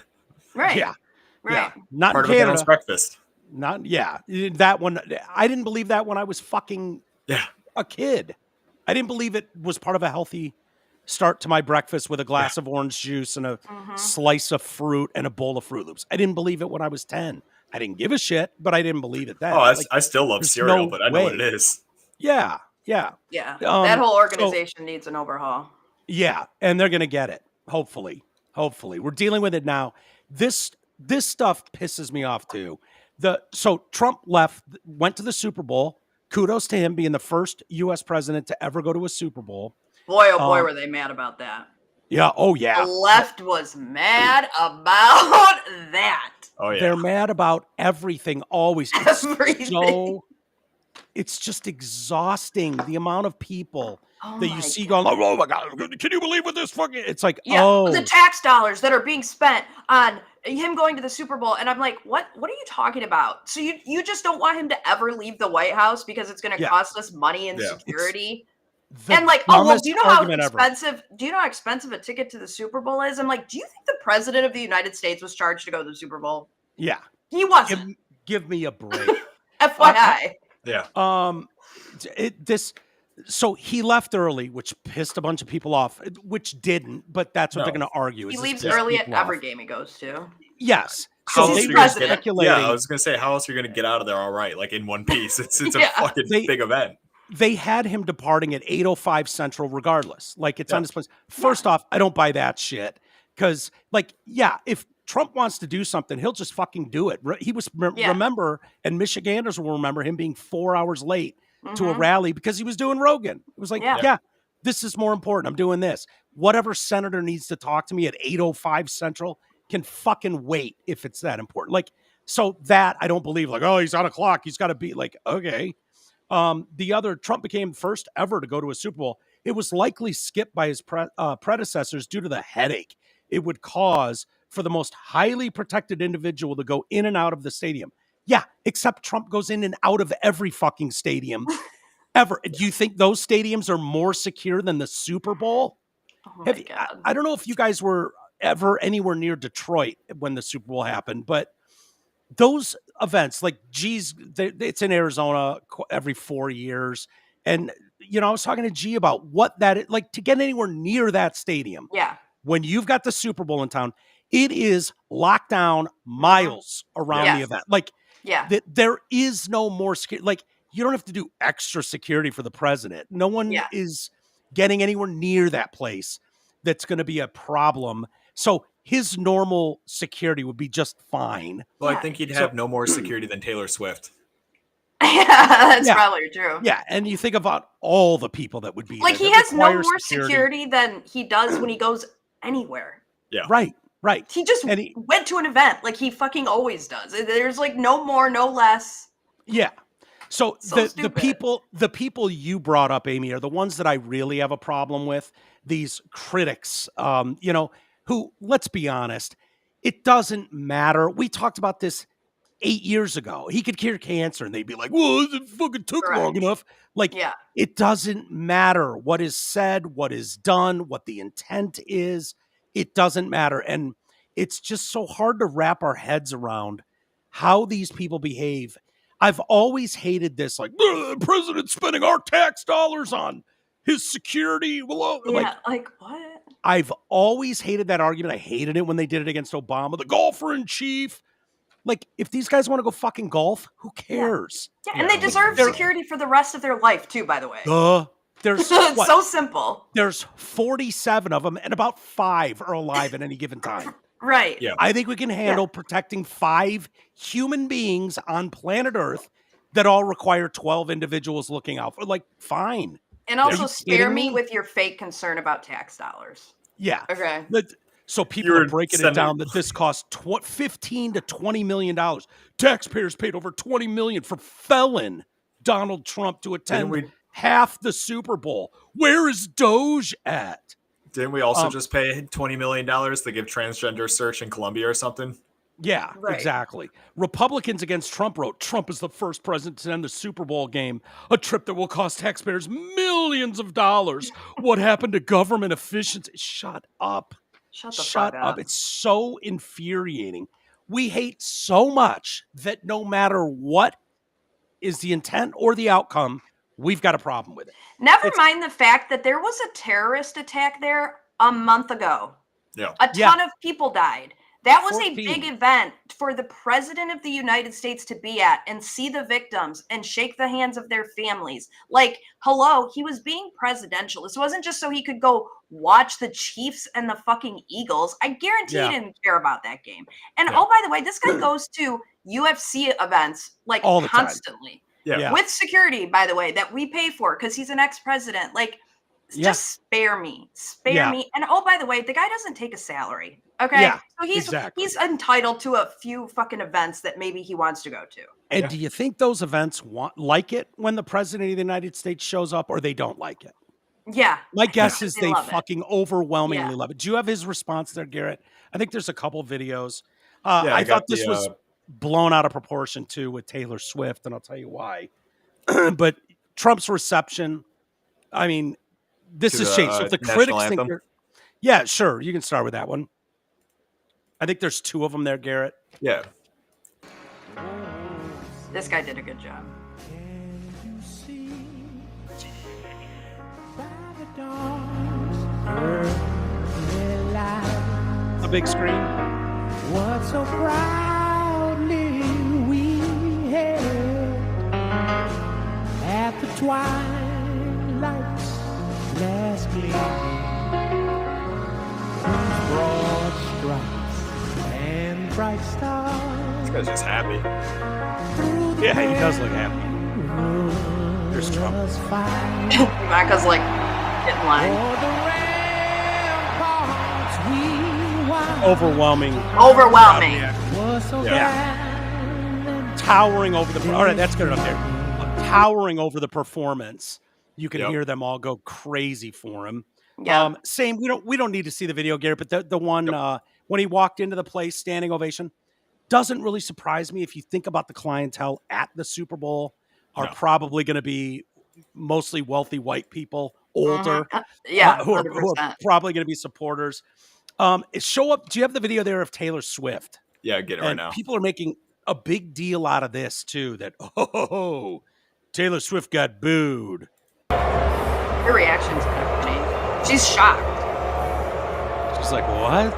Right. Yeah. Right. Yeah. Not part in of Canada. McDonald's breakfast. That one. I didn't believe that when I was fucking a kid. I didn't believe it was part of a healthy start to my breakfast with a glass of orange juice and a slice of fruit and a bowl of Fruit Loops. I didn't believe it when I was 10. I didn't give a shit, but I didn't believe it then. Oh, I still love cereal, but I know what it is. Yeah. Yeah. That whole organization needs an overhaul. Yeah. And they're going to get it. Hopefully. We're dealing with it now. This stuff pisses me off too. So Trump went to the Super Bowl. Kudos to him being the first U.S. president to ever go to a Super Bowl. Boy, oh boy, were they mad about that. Yeah. Oh, yeah. The left was mad about that. Oh, yeah. They're mad about everything, always. Everything. It's just exhausting, the amount of people that you see going, oh, my God, can you believe what this fucking... It's like, the tax dollars that are being spent on him going to the Super Bowl. And I'm like, what are you talking about? So you just don't want him to ever leave the White House because it's going to cost us money and security? And like, do you know how expensive a ticket to the Super Bowl is? I'm like, do you think the president of the United States was charged to go to the Super Bowl? Yeah. He wasn't. Give me a break. FYI. So he left early, which pissed a bunch of people off, which didn't, but that's what they're going to argue. He leaves early at every game he goes to. Yes. So he's president. I was going to say, how else are you going to get out of there all right? Like in one piece. It's a fucking big event. They had him departing at 8:05 Central regardless. Like, it's on his place. First off, I don't buy that shit. Because, if Trump wants to do something, he'll just fucking do it. He was, remember, and Michiganders will remember him being 4 hours late to a rally because he was doing Rogan. It was like, this is more important. I'm doing this. Whatever senator needs to talk to me at 8:05 Central, can fucking wait if it's that important. Like, so that I don't believe, like, oh, he's on a clock. He's got to be like, okay. The other, Trump became first ever to go to a Super Bowl. It was likely skipped by his predecessors due to the headache it would cause for the most highly protected individual to go in and out of the stadium. Yeah, except Trump goes in and out of every fucking stadium ever. Do you think those stadiums are more secure than the Super Bowl? Oh my God. I don't know if you guys were ever anywhere near Detroit when the Super Bowl happened, but those events, like, geez, it's in Arizona every 4 years. And, you know, I was talking to G about what that is, like, to get anywhere near that stadium. Yeah. When you've got the Super Bowl in town, it is locked down miles around the event. Like, there is no more security. Like, you don't have to do extra security for the president. No one is getting anywhere near that place that's going to be a problem. So his normal security would be just fine. Well, I think he'd have no more security than Taylor Swift. Yeah, that's probably true. Yeah, and you think about all the people that would be like, he has no more security than he does when he goes anywhere. Yeah. Right. He just went to an event like he fucking always does. There's like no more, no less. Yeah. So the people you brought up, Amy, are the ones that I really have a problem with. These critics, you know, who, let's be honest, it doesn't matter. We talked about this 8 years ago. He could cure cancer and they'd be like, well, it fucking took long enough. Like, it doesn't matter what is said, what is done, what the intent is. It doesn't matter. And it's just so hard to wrap our heads around how these people behave. I've always hated this, like, the president's spending our tax dollars on his security. Well, like what? I've always hated that argument. I hated it when they did it against Obama, the golfer in chief. Like, if these guys want to go fucking golf, who cares? Yeah, and they deserve security for the rest of their life, too, by the way. There's it's so simple. There's 47 of them, and about 5 are alive at any given time. Right. Yeah. I think we can handle protecting 5 human beings on planet Earth that all require 12 individuals looking out for. Like, fine. And also spare me with your fake concern about tax dollars. Yeah. Okay. So people are breaking it down that this costs $15 to $20 million. Taxpayers paid over $20 million for felon Donald Trump to attend half the Super Bowl. Where is Doge at? Didn't we also just pay $20 million to give transgender search in Colombia or something? Yeah, exactly. Republicans against Trump wrote, Trump is the first president to end the Super Bowl game, a trip that will cost taxpayers millions of dollars. What happened to government efficiency? Shut up. Shut up. It's so infuriating. We hate so much that no matter what is the intent or the outcome, we've got a problem with it. Never mind the fact that there was a terrorist attack there a month ago. Yeah. A ton of people died. That was a big event for the president of the United States to be at and see the victims and shake the hands of their families. Like, hello, he was being presidential. This wasn't just so he could go watch the Chiefs and the fucking Eagles. I guarantee he didn't care about that game. And oh, by the way, this guy goes to UFC events like all the constantly. Yeah. With security, by the way, that we pay for because he's an ex-president. Like, just spare me. Spare me. And oh, by the way, the guy doesn't take a salary. Okay. Yeah, so he's entitled to a few fucking events that maybe he wants to go to. And do you think those events like it when the president of the United States shows up, or they don't like it? Yeah. My guess is they fucking overwhelmingly love it. Do you have his response there, Garrett? I think there's a couple videos. I thought this was blown out of proportion too with Taylor Swift, and I'll tell you why. But Trump's reception, I mean, this is shade. So if the critics think yeah, sure, you can start with that one. I think there's 2 of them there, Garrett. Yeah. This guy did a good job. A big screen. What so proudly we hailed at the twilight's last gleaming, whose broad stripes and bright stars. This guy's just happy. Yeah, he does look happy. There's Trump. Ivanka's like, get in line. For the ramparts we watched overwhelming. Towering over the. All right, that's good enough there. Towering over the performance. You can hear them all go crazy for him. Yeah. Same. We don't need to see the video, Gary, but the one when he walked into the place, standing ovation, doesn't really surprise me if you think about the clientele at the Super Bowl are probably going to be mostly wealthy white people, older, who are probably going to be supporters. Show up. Do you have the video there of Taylor Swift? Yeah, get it right now. People are making a big deal out of this too. That Taylor Swift got booed. Her reaction's kind of funny. She's shocked. She's like, what?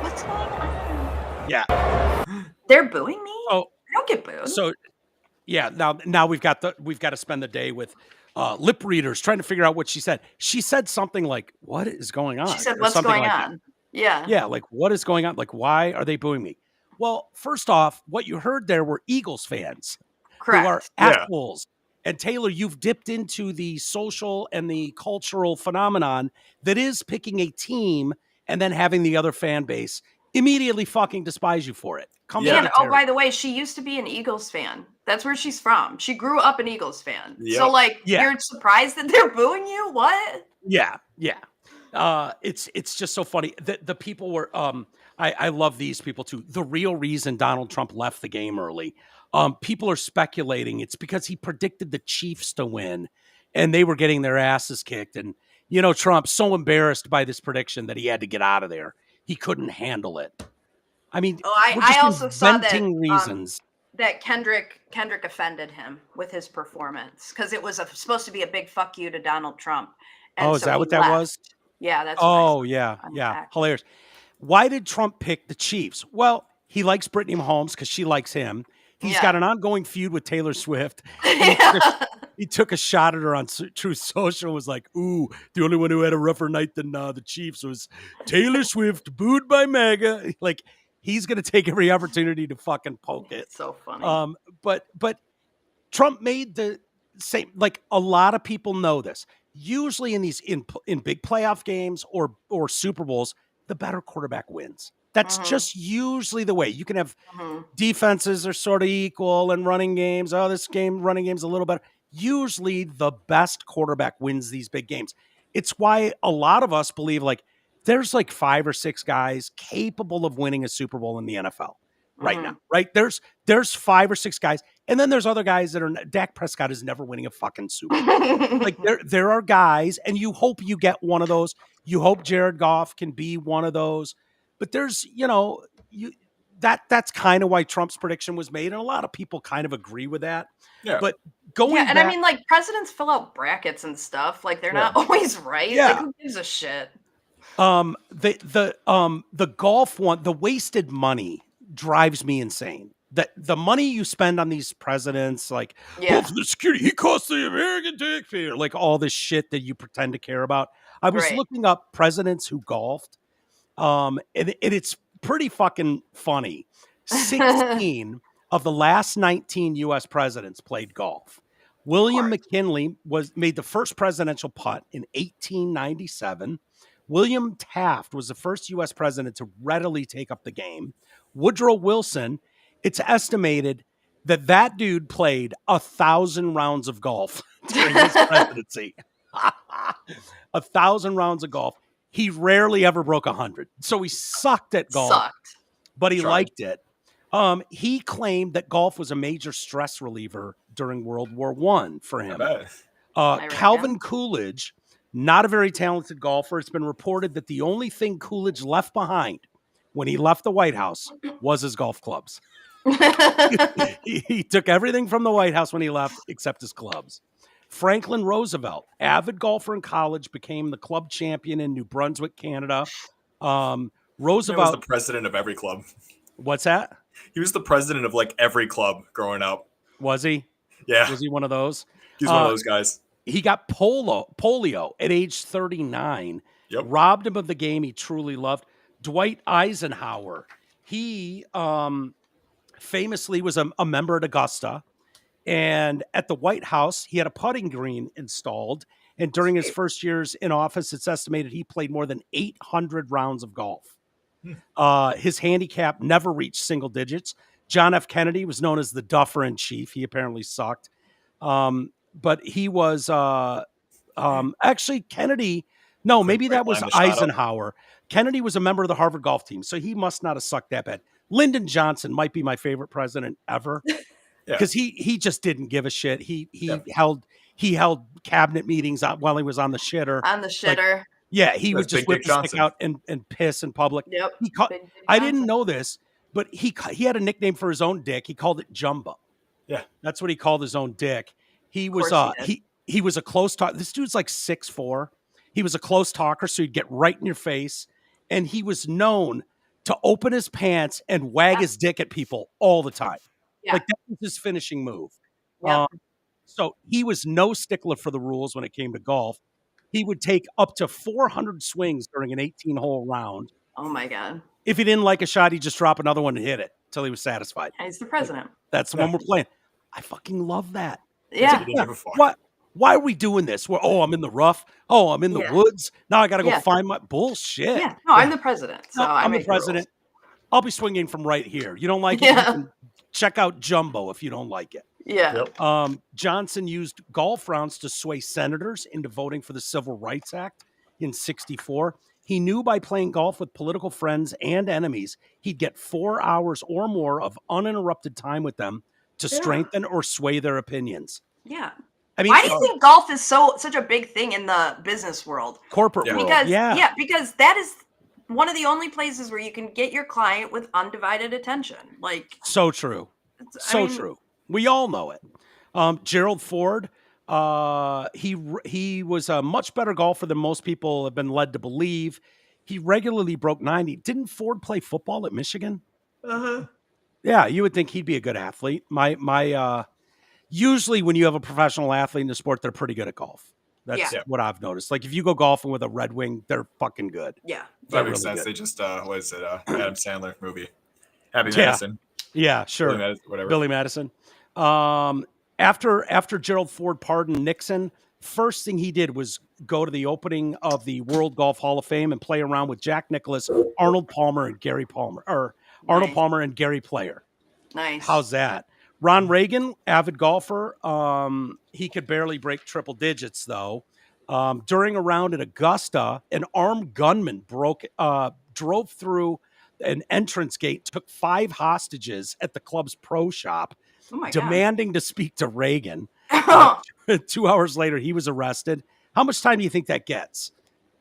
What's going on? Yeah. They're booing me? Oh, I don't get booed. So yeah, now we've got to spend the day with lip readers trying to figure out what she said. She said something like, what is going on? She said, what's going on? Yeah. Yeah, like, what is going on? Like, why are they booing me? Well, first off, what you heard there were Eagles fans. Correct. Who are assholes. And Taylor, you've dipped into the social and the cultural phenomenon that is picking a team and then having the other fan base immediately fucking despise you for it. Oh, by the way, she used to be an Eagles fan. That's where she's from. She grew up an Eagles fan. Yep. So, you're surprised that they're booing you? What? Yeah. It's just so funny. The people were I love these people too. The real reason Donald Trump left the game early, people are speculating it's because he predicted the Chiefs to win and they were getting their asses kicked. And, Trump's so embarrassed by this prediction that he had to get out of there. He couldn't handle it. I mean, I also saw that reasons. That Kendrick offended him with his performance because it was supposed to be a big fuck you to Donald Trump. And is that what that was? Yeah, that's. Yeah, hilarious. Why did Trump pick the Chiefs? Well, he likes Brittany Mahomes because she likes him. He's got an ongoing feud with Taylor Swift. He took a shot at her on Truth Social and was like, ooh, the only one who had a rougher night than the Chiefs was Taylor Swift, booed by MAGA. Like, he's going to take every opportunity to fucking poke it. It's so funny. But Trump made the same, like, a lot of people know this. Usually in these in big playoff games or Super Bowls, the better quarterback wins. That's just usually the way. You can have defenses are sort of equal and running games. Running game's a little better. Usually the best quarterback wins these big games. It's why a lot of us believe there's 5 or 6 guys capable of winning a Super Bowl in the NFL right now, right? There's 5 or 6 guys. And then there's other guys that are Dak Prescott is never winning a fucking Super Bowl. There are guys, and you hope you get one of those. You hope Jared Goff can be one of those. But there's, that's kind of why Trump's prediction was made. And a lot of people kind of agree with that. Yeah. But and I mean, presidents fill out brackets and stuff. They're not always right. Yeah. Who gives a shit? The golf one, the wasted money drives me insane. The money you spend on these presidents, for the security, he costs the American taxpayer, all this shit that you pretend to care about. I was looking up presidents who golfed, and it's pretty fucking funny. 16 of the last 19 U.S. presidents played golf. William McKinley made the first presidential putt in 1897. William Taft was the first U.S. president to readily take up the game. Woodrow Wilson, it's estimated that dude played 1,000 rounds of golf during his presidency. 1,000 rounds of golf. He rarely ever broke 100. So he sucked at golf, but he liked it. He claimed that golf was a major stress reliever during World War I for him. Calvin Coolidge, not a very talented golfer. It's been reported that the only thing Coolidge left behind when he left the White House was his golf clubs. He took everything from the White House when he left except his clubs. Franklin Roosevelt, avid golfer in college, became the club champion in New Brunswick, Canada. Roosevelt was the president of every club. What's that? He was the president of every club growing up. Was he? Yeah. Was he one of those? He's one of those guys. He got polio at age 39. Yep. Robbed him of the game he truly loved. Dwight Eisenhower. He famously was a member at Augusta. And at the White House, he had a putting green installed. And during his first years in office, it's estimated he played more than 800 rounds of golf. His handicap never reached single digits. John F. Kennedy was known as the duffer in chief. He apparently sucked. But he was actually Kennedy. No, maybe that was Eisenhower. Kennedy was a member of the Harvard golf team, so he must not have sucked that bad. Lyndon Johnson might be my favorite president ever because he just didn't give a shit. He held cabinet meetings while he was on the shitter. On the shitter. Like, he would just whip his stick out and piss in public. Yep. I didn't know this, but he had a nickname for his own dick. He called it Jumbo. Yeah, that's what he called his own dick. He was he was a close talker. This dude's like 6'4". He was a close talker, so he'd get right in your face, and he was known to open his pants and wag his dick at people all the time. Yeah. Like that was his finishing move. Yeah. So he was no stickler for the rules when it came to golf. He would take up to 400 swings during an 18-hole round. Oh my God. If he didn't like a shot, he'd just drop another one and hit it until he was satisfied. He's the president. Like, that's the one we're playing. I fucking love that. Yeah. Why are we doing this? I'm in the rough. Oh, I'm in the woods. Now I got to go find my bullshit. Yeah. No, I'm the president. So I'm the president. I'll be swinging from right here. You don't like it? You can check out Jumbo if you don't like it. Yeah. Johnson used golf rounds to sway senators into voting for the Civil Rights Act in 1964. He knew by playing golf with political friends and enemies, he'd get 4 hours or more of uninterrupted time with them to strengthen or sway their opinions. Yeah. I mean, why do you think golf is such a big thing in the business world? Corporate world. Because that is one of the only places where you can get your client with undivided attention. Like, so true. True. We all know it. Gerald Ford, he was a much better golfer than most people have been led to believe. He regularly broke 90. Didn't Ford play football at Michigan? Uh-huh. Yeah, you would think he'd be a good athlete. Usually when you have a professional athlete in the sport, they're pretty good at golf. That's what I've noticed. Like if you go golfing with a Red Wing, they're fucking good. Yeah. That makes sense. Good. They just, what is it? Adam Sandler movie. Happy Madison. Yeah, sure. Billy Madison. After Gerald Ford pardoned Nixon, first thing he did was go to the opening of the World Golf Hall of Fame and play around with Jack Nicklaus, Arnold Palmer, and Gary Player. Nice. How's that? Ron Reagan, avid golfer. He could barely break triple digits, though. During a round at Augusta, an armed gunman drove through an entrance gate, took 5 hostages at the club's pro shop, demanding to speak to Reagan. 2 hours later, he was arrested. How much time do you think that gets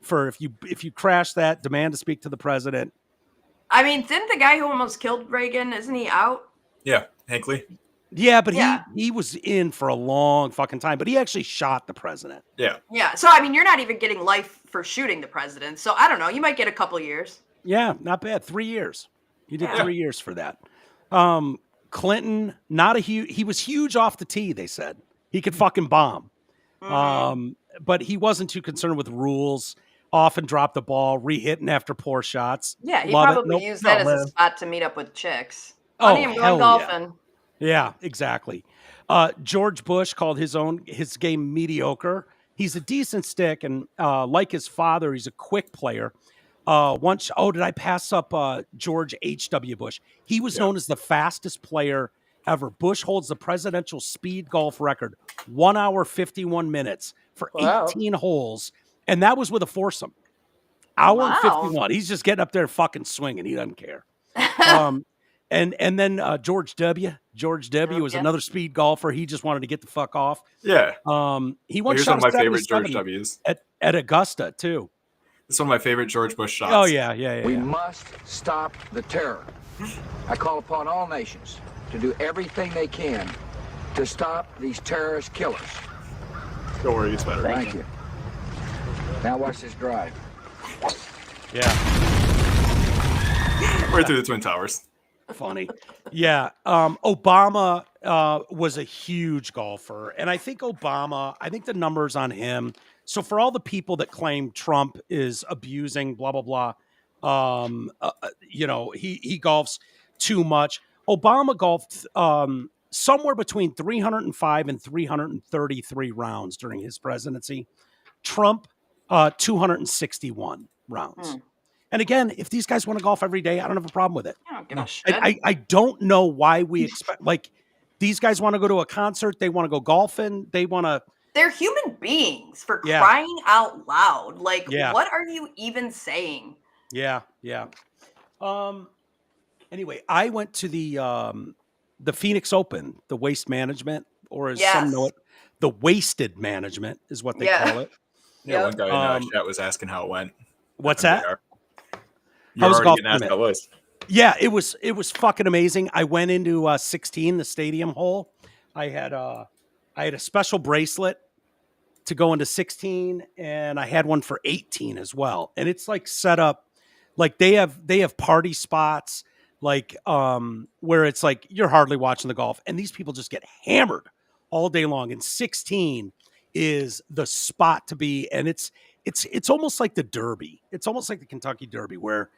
for if you crash that, demand to speak to the president? I mean, didn't the guy who almost killed Reagan, isn't he out? Yeah, Hinckley. Yeah, but he was in for a long fucking time, but he actually shot the president. Yeah. Yeah. So, I mean, you're not even getting life for shooting the president. So, I don't know. You might get a couple years. Yeah, not bad. 3 years. He did 3 years for that. Clinton, he was huge off the tee, they said. He could fucking bomb. Mm-hmm. But he wasn't too concerned with rules. Often dropped the ball, re-hitting after poor shots. Yeah, he probably used that as a spot to meet up with chicks. Going golfing. Yeah, exactly. George Bush called his game mediocre. He's a decent stick, and like his father, he's a quick player. Did I pass up George H.W. Bush? He was known as the fastest player ever. Bush holds the presidential speed golf record, 1 hour, 51 minutes for 18 holes, and that was with a foursome. Hour and 51. He's just getting up there fucking swinging. He doesn't care. And then George W. was another speed golfer. He just wanted to get the fuck off. Yeah. He once Here's shot one of my favorite 77 George W's. At Augusta, too. This is one of my favorite George Bush shots. Oh, yeah. We must stop the terror. I call upon all nations to do everything they can to stop these terrorist killers. Don't worry, it's better. Thank you. Now watch this drive. Yeah. Right through the Twin Towers. Funny. Yeah. Obama was a huge golfer. And I think the numbers on him. So for all the people that claim Trump is abusing, blah, blah, blah, he golfs too much. Obama golfed somewhere between 305 and 333 rounds during his presidency. Trump, 261 rounds. And again, if these guys want to golf every day, I don't have a problem with it. I don't give a shit. I don't know why we expect, like, these guys want to go to a concert. They want to go golfing. They want to. They're human beings, for crying out loud. Like, what are you even saying? Yeah. Anyway, I went to the Phoenix Open, the waste management, or as some know it, the wasted management is what they call it. Yeah, one guy in chat was asking how it went. What's that? You're already getting asked how it was. Yeah, it was fucking amazing. I went into 16, the stadium hole. I had a special bracelet to go into 16, and I had one for 18 as well. And it's like set up like they have party spots, like where it's like you're hardly watching the golf, and these people just get hammered all day long. And 16 is the spot to be, and it's almost like the Derby. It's almost like the Kentucky Derby, where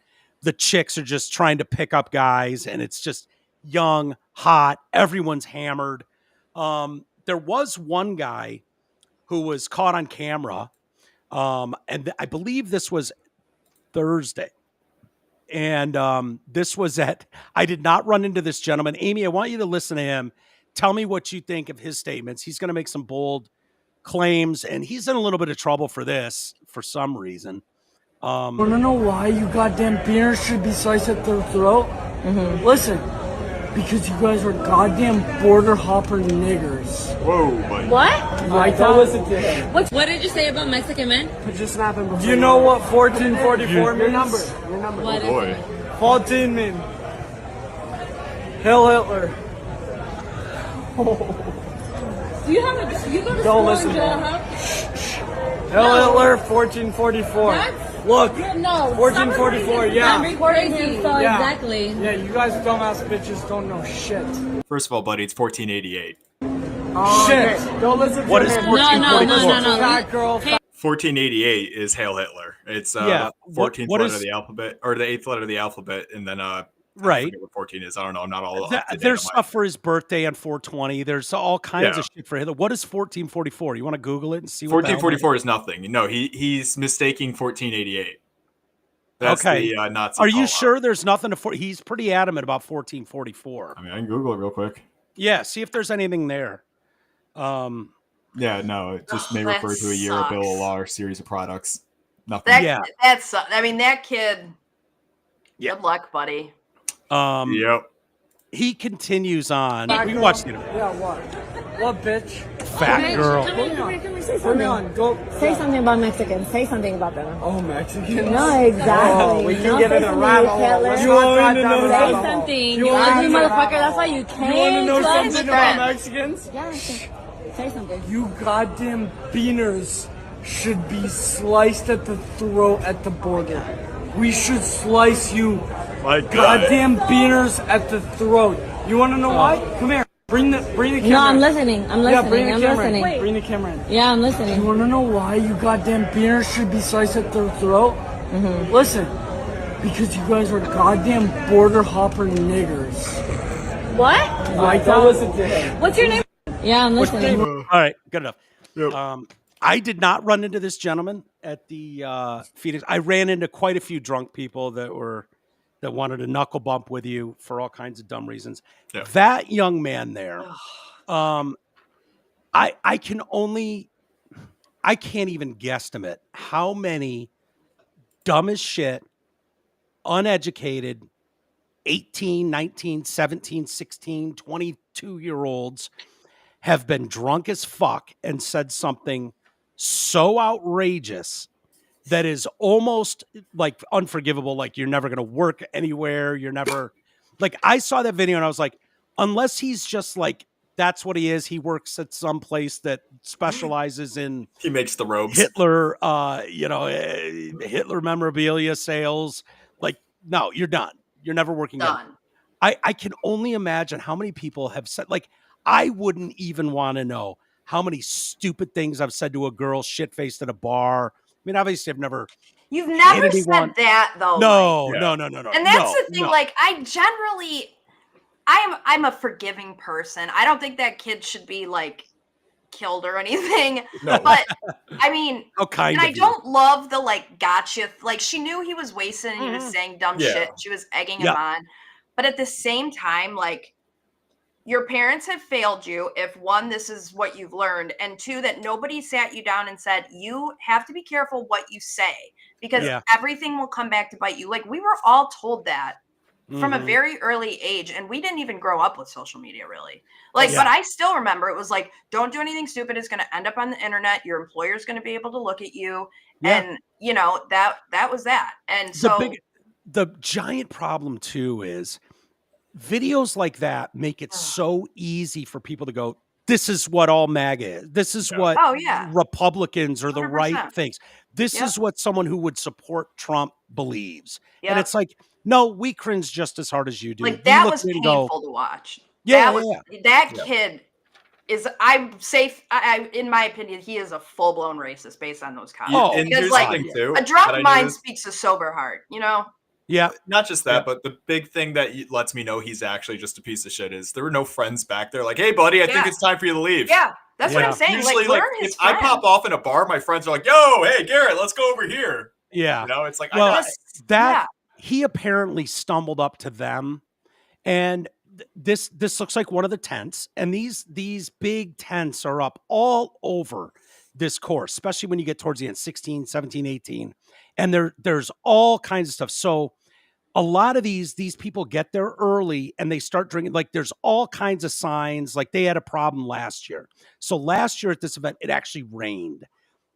the chicks are just trying to pick up guys, and it's just young, hot. Everyone's hammered. There was one guy who was caught on camera, and I believe this was Thursday. And this was I did not run into this gentleman. Amy, I want you to listen to him. Tell me what you think of his statements. He's going to make some bold claims, and he's in a little bit of trouble for this for some reason. Want to know why you goddamn beers should be sliced at their throat? Listen, because you guys are goddamn border hopper niggers. Whoa, buddy. What? Like that was a dick. What did you say about Mexican men? Just snapping before. Do you know what 1444 means? Your number. What boy. is it? 14 mean. Hail Hitler. Do you have a? You go to Don't school listen in to jail, him. huh? Hail Hitler, 1444. Look, No. 1444, yeah. I'm recording you, so Yeah. exactly. Yeah, you guys dumbass bitches don't know shit. First of all, buddy, it's 1488. Shit. Don't listen to What is him. 1444? No. Fat girl. 1488 is Hail Hitler. It's 14th what letter is- of the alphabet, or the 8th letter of the alphabet, and then I Right. forget what 14 is. I don't know. I'm not all up to date There's on my- stuff for his birthday on 420. There's all kinds of shit for Hitler. What is 1444? You want to Google it and see what the hell 1444 is nothing. No, he's mistaking 1488. That's Okay. the Nazi. Are you call-out. sure there's nothing to? He's pretty adamant about 1444. I mean, I can Google it real quick. Yeah, see if there's anything there. Yeah, no, it just may that refer to a year, a bill of sucks. law, or series of products. Nothing. That's. I mean, that kid. Yeah. Good luck, buddy. Yep. He continues on. Fat We girl. watched it. Yeah, what? What, bitch? Fat girl. Come here, say Come something. on, go. Say something about Mexicans. Say something about them. Oh, Mexicans? No, exactly. Oh, we can No, get say in a something, rabbit you hole. Hitler. Let's You not want dive to down know the Say rabbit hole. something. You You want ugly to know motherfucker. That's why you You want to came know to us something with about that. Mexicans? Yeah, say something. You goddamn beaners should be sliced at the throat at the border. We should slice you. My God. Goddamn beaners at the throat. You want to know why? Come here. Bring the camera. No, I'm in. listening. I'm Yeah, listening. bring the I'm camera in. listening. Bring the camera in. Yeah, I'm You listening. want to know why you goddamn beaners should be sliced at their throat? Listen, because you guys are goddamn border hopper niggers. What? Like that was a dick. What's your name? Yeah, I'm listening. All right, good enough. Yep. I did not run into this gentleman at the Phoenix. I ran into quite a few drunk people that wanted to knuckle bump with you for all kinds of dumb reasons. Yeah. That young man there, I can't even guesstimate how many dumb as shit, uneducated, 18, 19, 17, 16, 22-year-olds have been drunk as fuck and said something so outrageous that is almost like unforgivable. Like, you're never going to work anywhere. You're never like, I saw that video and I was like, unless he's just like, that's what he is. He works at some place that specializes in He makes the robes. Hitler, Hitler memorabilia sales. Like, no, you're done. You're never working again. Done. I can only imagine how many people have said, like, I wouldn't even want to know how many stupid things I've said to a girl shit-faced at a bar. I mean, obviously I've never. You've never Hit anyone. said that though. No, Mike. no. And that's the thing. No. Like, I'm a forgiving person. I don't think that kid should be like killed or anything. No. But I mean, and I don't love the like gotcha. Like she knew he was wasting and he was saying dumb shit. She was egging him on. But at the same time, like, your parents have failed you if one, this is what you've learned, and two, that nobody sat you down and said, you have to be careful what you say because everything will come back to bite you. Like we were all told that from a very early age, and we didn't even grow up with social media really. Like, but I still remember it was like, don't do anything stupid. It's going to end up on the internet. Your employer's going to be able to look at you. And you know, that was that. And so the giant problem too is videos like that make it so easy for people to go, this is what all MAGA is. This is what Republicans or the 100%. right thinks. This is what someone who would support Trump believes. And it's like, no, we cringe just as hard as you do. Like that was painful to watch. That kid is, I'm safe. I in my opinion, he is a full blown racist based on those comments. Because like a drunk mind speaks a sober heart, you know? Yeah. Not just that, but the big thing that lets me know he's actually just a piece of shit is there were no friends back there. Like, hey, buddy, I think it's time for you to leave. Yeah. That's what I'm saying. Usually, like if I pop off in a bar, my friends are like, yo, hey, Garrett, let's go over here. Yeah. You know, it's like, he apparently stumbled up to them, and this looks like one of the tents, and these big tents are up all over this course, especially when you get towards the end, 16, 17, 18. And there's all kinds of stuff. So a lot of these people get there early and they start drinking. Like there's all kinds of signs. Like they had a problem last year. So last year at this event, it actually rained,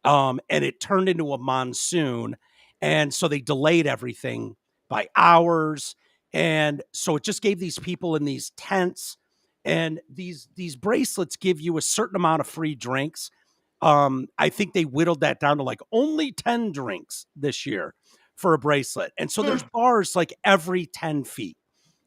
and it turned into a monsoon. And so they delayed everything by hours. And so it just gave these people in these tents, and these bracelets give you a certain amount of free drinks. I think they whittled that down to like only 10 drinks this year for a bracelet. And so there's bars like every 10 feet.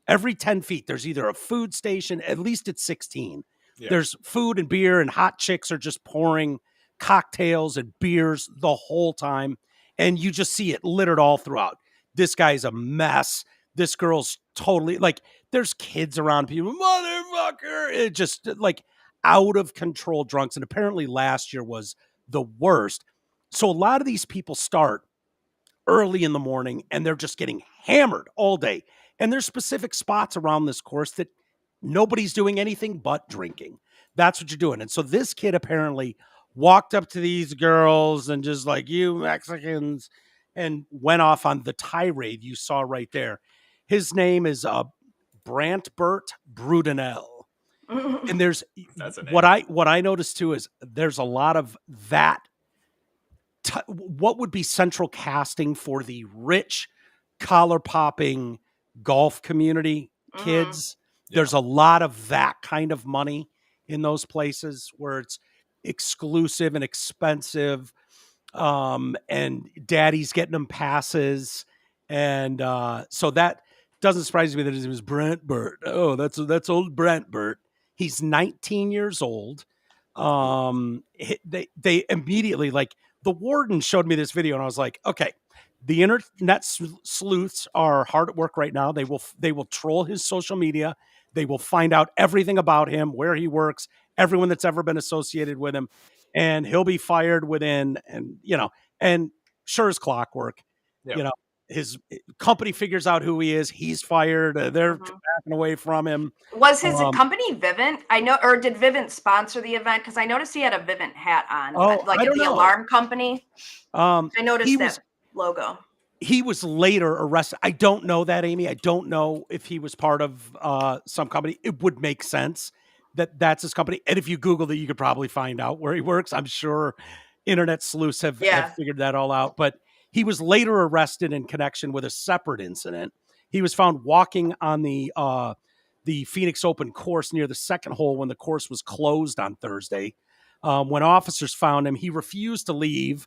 Every 10 feet, there's either a food station, at least it's 16. Yeah. There's food and beer, and hot chicks are just pouring cocktails and beers the whole time. And you just see it littered all throughout. This guy's a mess. This girl's totally like, there's kids around people, motherfucker. It just like out of control drunks. And apparently last year was the worst. So a lot of these people start early in the morning and they're just getting hammered all day. And there's specific spots around this course that nobody's doing anything but drinking. That's what you're doing. And so this kid apparently walked up to these girls and just like, you Mexicans, and went off on the tirade you saw right there. His name is Brantbert Brudenell. And there's what I noticed too is there's a lot of that. What would be central casting for the rich, collar popping golf community kids? There's a lot of that kind of money in those places where it's exclusive and expensive. And daddy's getting them passes. And so that doesn't surprise me that his name is Brantbert. Oh, that's old Brantbert. He's 19 years old. They immediately, like, the warden showed me this video and I was like, okay, the internet sleuths are hard at work right now. They will troll his social media. They will find out everything about him, where he works, everyone that's ever been associated with him, and he'll be fired within, and sure as clockwork, his company figures out who he is. He's fired. They're backing away from him. Was his company Vivint? I know, or did Vivint sponsor the event? Because I noticed he had a Vivint hat on, like at the alarm company. I noticed that logo. He was later arrested. I don't know that, Amy. I don't know if he was part of some company. It would make sense that that's his company. And if you Googled it, you could probably find out where he works. I'm sure internet sleuths have figured that all out. But he was later arrested in connection with a separate incident. He was found walking on the Phoenix Open course near the second hole when the course was closed on Thursday. When officers found him, he refused to leave.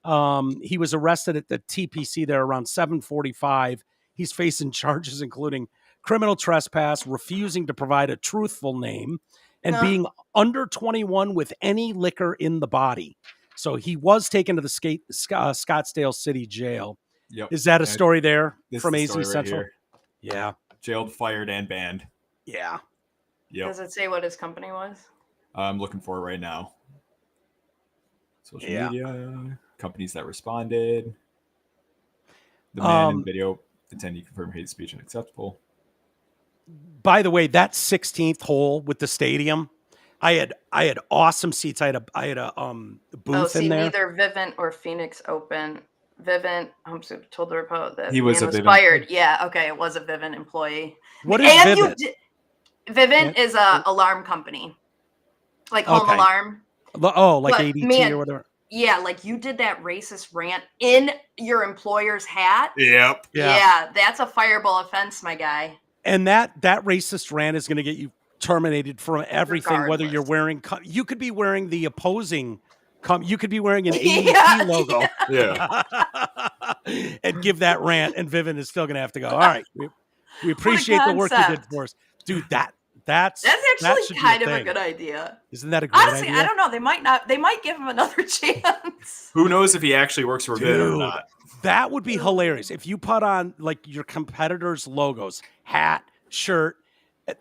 He was arrested at the TPC there around 7:45. He's facing charges including criminal trespass, refusing to provide a truthful name, and being under 21 with any liquor in the body. So he was taken to the Scottsdale City Jail. Yep. Is that a story there from the AZ story Central? right Yeah. Jailed, fired, and banned. Yeah. Yep. Does it say what his company was? I'm looking for it right now. Social media, companies that responded. The man in the video attendee confirmed hate speech unacceptable. By the way, that 16th hole with the stadium, I had awesome seats. I had a booth in there. Neither Vivint or Phoenix Open. Vivint, I'm told the report that he was fired. Yeah, okay, it was a Vivint employee. What is Vivint? Vivint is a alarm company, like home alarm. Oh, like ADT or whatever. Yeah, like you did that racist rant in your employer's hat. Yep. Yeah, that's a fireable offense, my guy. And that racist rant is going to get you terminated from everything. Regardless. Whether you're wearing, you could be wearing the opposing. You could be wearing an ADT logo. Yeah. And give that rant, and Vivint is still going to have to go. All right, we appreciate the work you did for us, dude. That's actually kind of a good idea. Isn't that a great Honestly, idea? I don't know. They might not. They might give him another chance. Who knows if he actually works for Vivint or not? That would be hilarious if you put on like your competitors' logos, hat, shirt,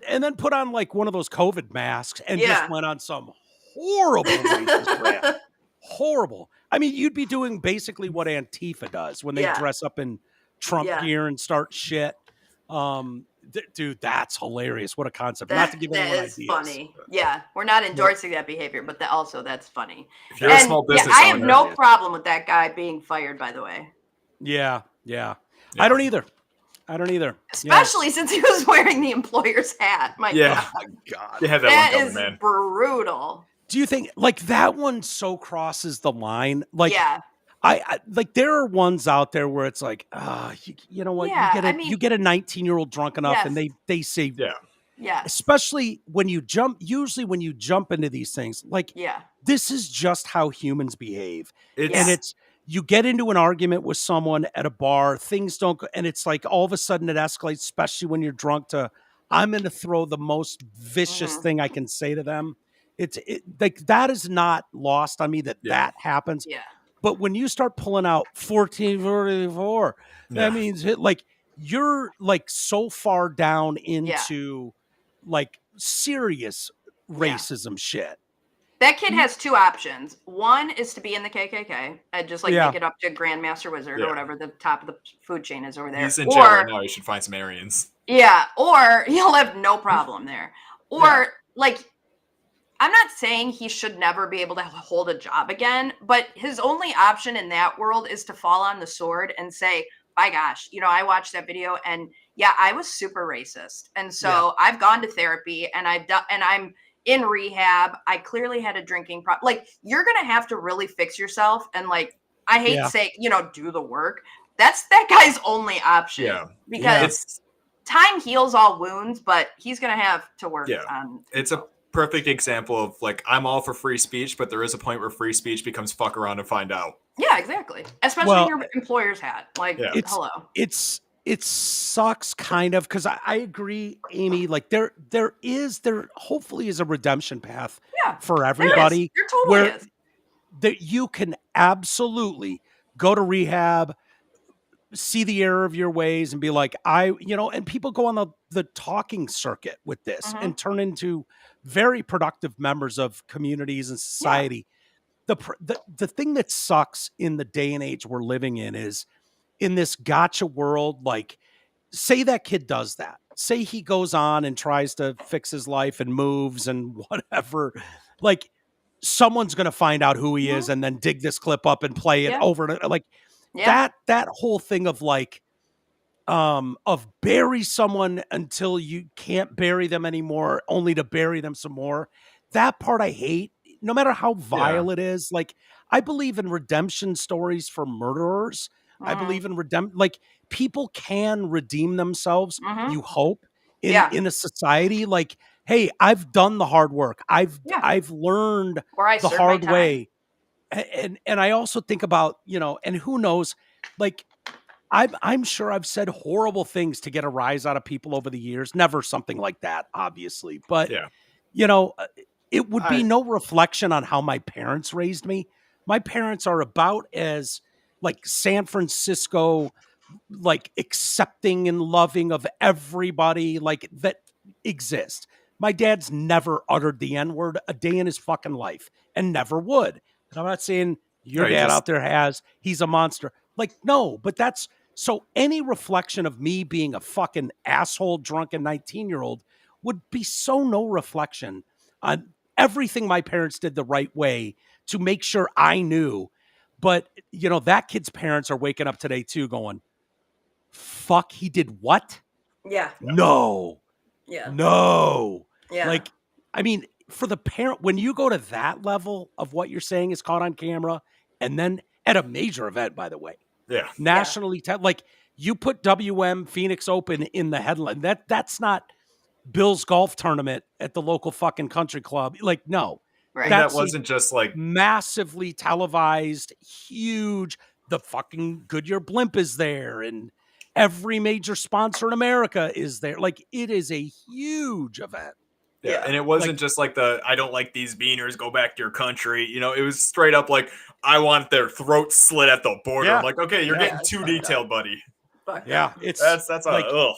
and then put on like one of those COVID masks and just went on some horrible racist rant. Horrible. I mean, you'd be doing basically what Antifa does when they dress up in Trump gear and start shit. Dude, that's hilarious. What a concept. Not to give anyone ideas. That is funny. Yeah, we're not endorsing that behavior, but that's funny. If you're a small business I have no problem with that guy being fired, by the way. Yeah. I don't either. Especially since he was wearing the employer's hat. My God. Yeah, that is brutal. Do you think like that one so crosses the line? Like, I like there are ones out there where it's like, you know what? You get a 19-year-old drunk enough, and they say, especially when you jump. Usually, when you jump into these things, like, this is just how humans behave, you get into an argument with someone at a bar, things don't go, and it's like all of a sudden it escalates, especially when you're drunk, to I'm going to throw the most vicious thing I can say to them. It's like that is not lost on me that happens. Yeah. But when you start pulling out 1444, that means like you're like so far down into like serious racism shit. That kid has two options. One is to be in the KKK and just like make it up to Grandmaster Wizard or whatever the top of the food chain is over there. He's in jail right now. You should find some Aryans. Yeah, or he'll have no problem there. Or like, I'm not saying he should never be able to hold a job again, but his only option in that world is to fall on the sword and say, my gosh, I watched that video and I was super racist. And so I've gone to therapy and I'm in rehab. I clearly had a drinking problem. Like, you're going to have to really fix yourself. And like, I hate to say, do the work. That's that guy's only option. Yeah. Because time heals all wounds, but he's going to have to work on. It's a perfect example of like, I'm all for free speech, but there is a point where free speech becomes fuck around and find out. Yeah, exactly. Especially in your employer's hat. Like, hello. It sucks kind of, because I agree, Amy, like there hopefully is a redemption path for everybody. There totally is. That you can absolutely go to rehab, see the error of your ways and be like, and people go on the talking circuit with this and turn into very productive members of communities and society. The thing that sucks in the day and age we're living in is in this gotcha world. Like, say that kid does that. Say he goes on and tries to fix his life and moves and whatever. Like, someone's going to find out who he is and then dig this clip up and play it over. Like that whole thing of like, of bury someone until you can't bury them anymore, only to bury them some more. That part I hate, no matter how vile it is. Like, I believe in redemption stories for murderers. I believe in like people can redeem themselves. You hope in a society like, hey, I've done the hard work. I've learned the hard way. And I also think about, and who knows, like, I'm sure I've said horrible things to get a rise out of people over the years. Never something like that, obviously. But, it would be no reflection on how my parents raised me. My parents are about as like San Francisco, like accepting and loving of everybody like that exists. My dad's never uttered the N-word a day in his fucking life and never would. And I'm not saying your dad out there has. He's a monster. Like, no, but that's so any reflection of me being a fucking asshole, drunken 19-year-old would be so no reflection on everything my parents did the right way to make sure I knew. But, you know, that kid's parents are waking up today too going, fuck, he did what? Yeah. No. Yeah. No. Yeah. Like, I mean, for the parent, when you go to that level of what you're saying is caught on camera, and then at a major event, by the way, nationally, like you put WM Phoenix Open in the headline. That's not Bill's golf tournament at the local fucking country club. Like, no, right. That wasn't just like massively televised, huge. The fucking Goodyear blimp is there, and every major sponsor in America is there. Like, it is a huge event. Yeah. And it wasn't just like I don't like these beaners, go back to your country. You know, it was straight up like, I want their throat slit at the border. I'm like, okay, you're getting too detailed, buddy. That's like, ugh.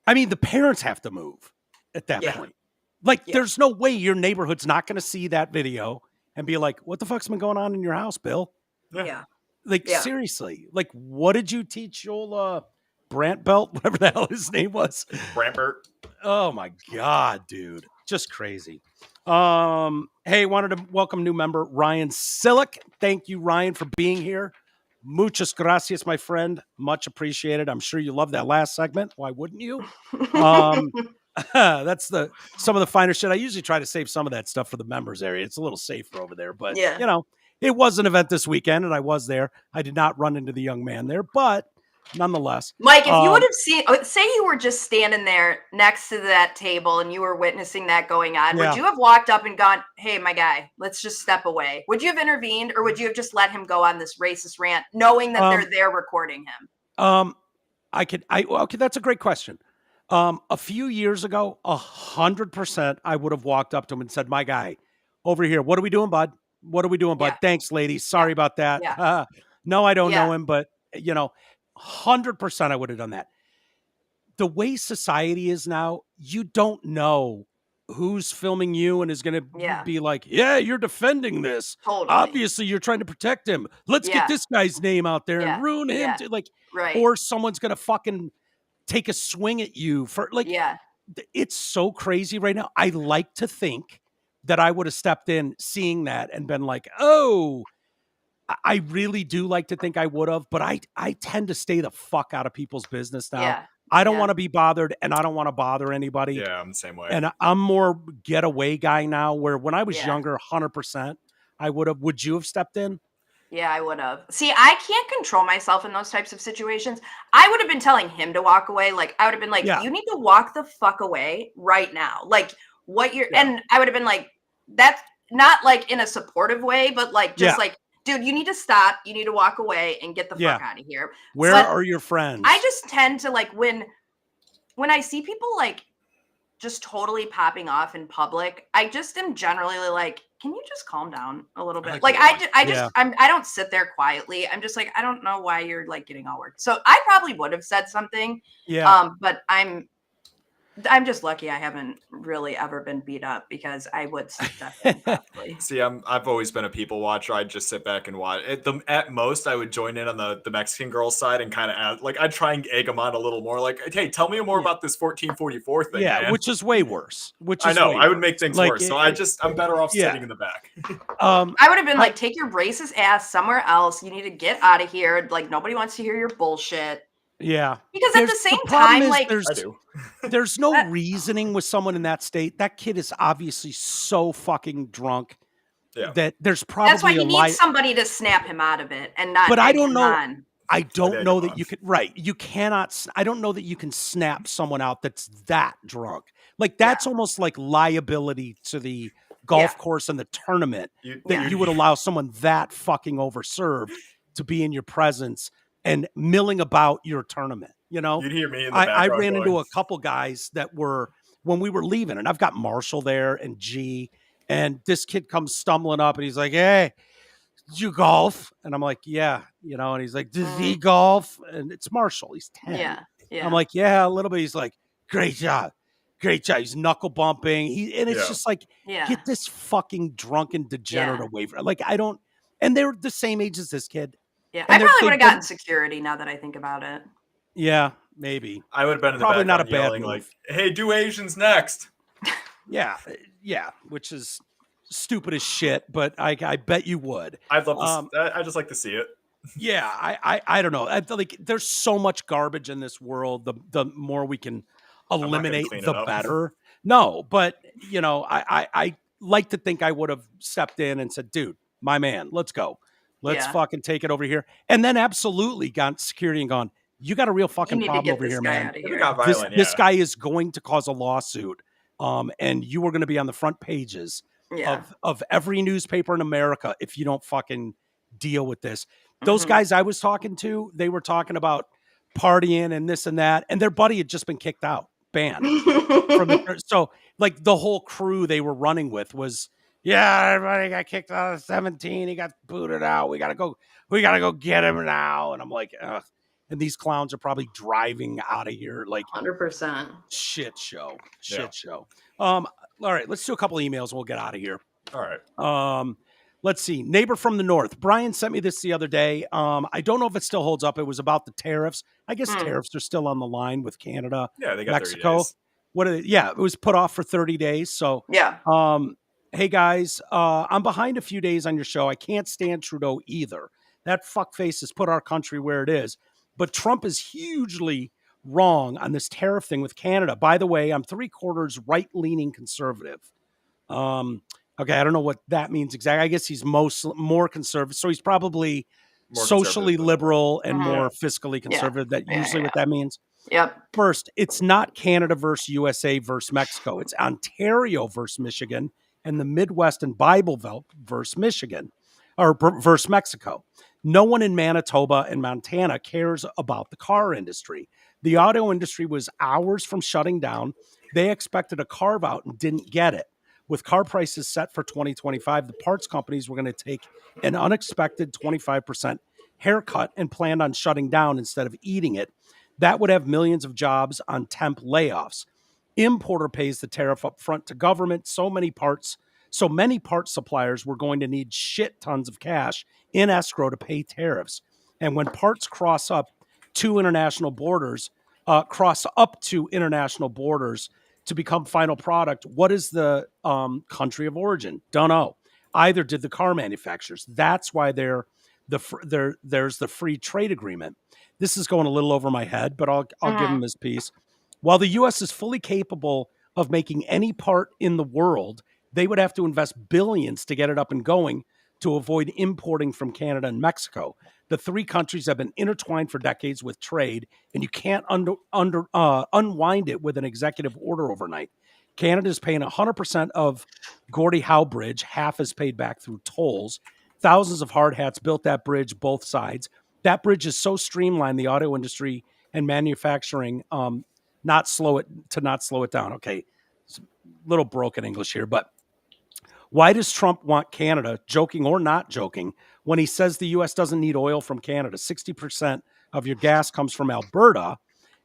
I mean, the parents have to move at that point. Like, there's no way your neighborhood's not going to see that video and be like, what the fuck's been going on in your house, Bill? Yeah. Like, seriously, like, what did you teach your Brant Belt, whatever the hell his name was? Brantbert. Oh my God, dude. Just crazy. Hey, wanted to welcome new member Ryan Sillick. Thank you, Ryan, for being here. Muchas gracias, my friend. Much appreciated. I'm sure you loved that last segment. Why wouldn't you? That's some of the finer shit. I usually try to save some of that stuff for the members area. It's a little safer over there, but you know, it was an event this weekend and I was there. I did not run into the young man there, but nonetheless. Mike, if you would have seen, say you were just standing there next to that table and you were witnessing that going on, would you have walked up and gone, hey, my guy, let's just step away? Would you have intervened, or would you have just let him go on this racist rant, knowing that they're there recording him? Okay, that's a great question. A few years ago, 100%, I would have walked up to him and said, my guy, over here, what are we doing, bud? What are we doing, bud? Thanks, ladies. Sorry about that. No, I don't know him, but, you know, 100% I would have done that. The way society is now, you don't know who's filming you and is going to be like, yeah, you're defending this. Totally. Obviously, you're trying to protect him. Let's get this guy's name out there and ruin him. Or someone's going to fucking take a swing at you for it's so crazy right now. I like to think that I would have stepped in seeing that and been like, oh, I really do like to think I would have, but I tend to stay the fuck out of people's business now. Yeah. I don't want to be bothered, and I don't want to bother anybody. Yeah, I'm the same way. And I'm more getaway guy now, where when I was younger, 100%, I would have. Would you have stepped in? Yeah, I would have. See, I can't control myself in those types of situations. I would have been telling him to walk away. Like, I would have been like, you need to walk the fuck away right now. Like, what you're, and I would have been like, that's not like in a supportive way, but like, just like, dude, you need to stop. You need to walk away and get the fuck out of here. Where are your friends? I just tend to like when I see people like just totally popping off in public, I just am generally like, can you just calm down a little bit? I don't sit there quietly. I'm just like, I don't know why you're like getting all worked. So I probably would have said something. Yeah. But I'm just lucky I haven't really ever been beat up, because I would definitely. See, I've always been a people watcher. I'd just sit back and watch. At most, I would join in on the Mexican girl side and kind of like, I'd try and egg them on a little more. Like, hey, tell me more about this 1444 thing. Yeah, man. Which is way worse. I know I would make things worse. So I'm better off sitting in the back. I would have been like, take your racist ass somewhere else. You need to get out of here. Like, nobody wants to hear your bullshit. Yeah. Because at the same time, like, there's no reasoning with someone in that state. That kid is obviously so fucking drunk that there's probably that's why he needs somebody to snap him out of it and not. But I don't know. I don't know that you could. Right. You cannot. I don't know that you can snap someone out that's that drunk. Like, that's almost like liability to the golf course and the tournament that you would allow someone that fucking overserved to be in your presence and milling about your tournament. You know, you'd hear me in the I ran into a couple guys that were, when we were leaving, and I've got Marshall there and G, and this kid comes stumbling up and he's like, hey, did you golf? And I'm like, yeah, you know, and he's like, did he golf? And it's Marshall. He's 10. Yeah. I'm like, yeah, a little bit. He's like, great job. He's knuckle bumping. And it's just like, get this fucking drunken degenerate away from, like, I don't, and they're the same age as this kid. Yeah, and I probably would have gotten security now that I think about it. Yeah, maybe. I would have been in the probably not a background bad yelling move. like, "Hey, do Asians next." Yeah, which is stupid as shit, but I bet you would. I'd love to. I just like to see it. Yeah, I don't know. Like, there's so much garbage in this world. The more we can eliminate, the better. No, but I like to think I would have stepped in and said, "Dude, my man, let's go. Let's fucking take it over here." And then absolutely got security and gone, "You got a real fucking problem over here, man. This guy is going to cause a lawsuit. And you are going to be on the front pages of every newspaper in America if you don't fucking deal with this." Those guys I was talking to, they were talking about partying and this and that, and their buddy had just been kicked out, banned. So like the whole crew they were running with was, everybody got kicked out of 17. He got booted out. We gotta go get him now. And I'm like, ugh. And these clowns are probably driving out of here like 100%. Shit show. All right, let's do a couple emails and we'll get out of here. All right. Let's see. Neighbor from the north. Brian sent me this the other day. I don't know if it still holds up. It was about the tariffs. I guess tariffs are still on the line with Canada. Yeah, they got Mexico. 30 days. What are they? Yeah, it was put off for 30 days. So hey guys, I'm behind a few days on your show. I can't stand Trudeau either. That fuckface has put our country where it is. But Trump is hugely wrong on this tariff thing with Canada. By the way, I'm 3/4 right-leaning conservative. Okay, I don't know what that means exactly. I guess he's more conservative. So he's probably more socially liberal and more fiscally conservative. That usually what that means. Yep. First, it's not Canada versus USA versus Mexico. It's Ontario versus Michigan and the Midwest and Bible Belt versus Michigan or versus Mexico. No one in Manitoba and Montana cares about the car industry. The auto industry was hours from shutting down. They expected a carve out and didn't get it. With car prices set for 2025, the parts companies were going to take an unexpected 25% haircut and planned on shutting down instead of eating it. That would have millions of jobs on temp layoffs. Importer pays the tariff up front to government. So many parts suppliers were going to need shit tons of cash in escrow to pay tariffs. And when parts cross up to international borders to become final product, what is the country of origin? Don't know. Either did the car manufacturers. That's why there's the free trade agreement. This is going a little over my head, but I'll give him his piece. While the U.S. is fully capable of making any part in the world, they would have to invest billions to get it up and going to avoid importing from Canada and Mexico. The three countries have been intertwined for decades with trade, and you can't unwind it with an executive order overnight. Canada is paying 100% of Gordie Howe Bridge. Half is paid back through tolls. Thousands of hard hats built that bridge, both sides. That bridge is so streamlined, the auto industry and manufacturing not slow it down. Okay, it's a little broken English here, but why does Trump want Canada, joking or not joking, when he says the U.S. doesn't need oil from Canada? 60% of your gas comes from Alberta,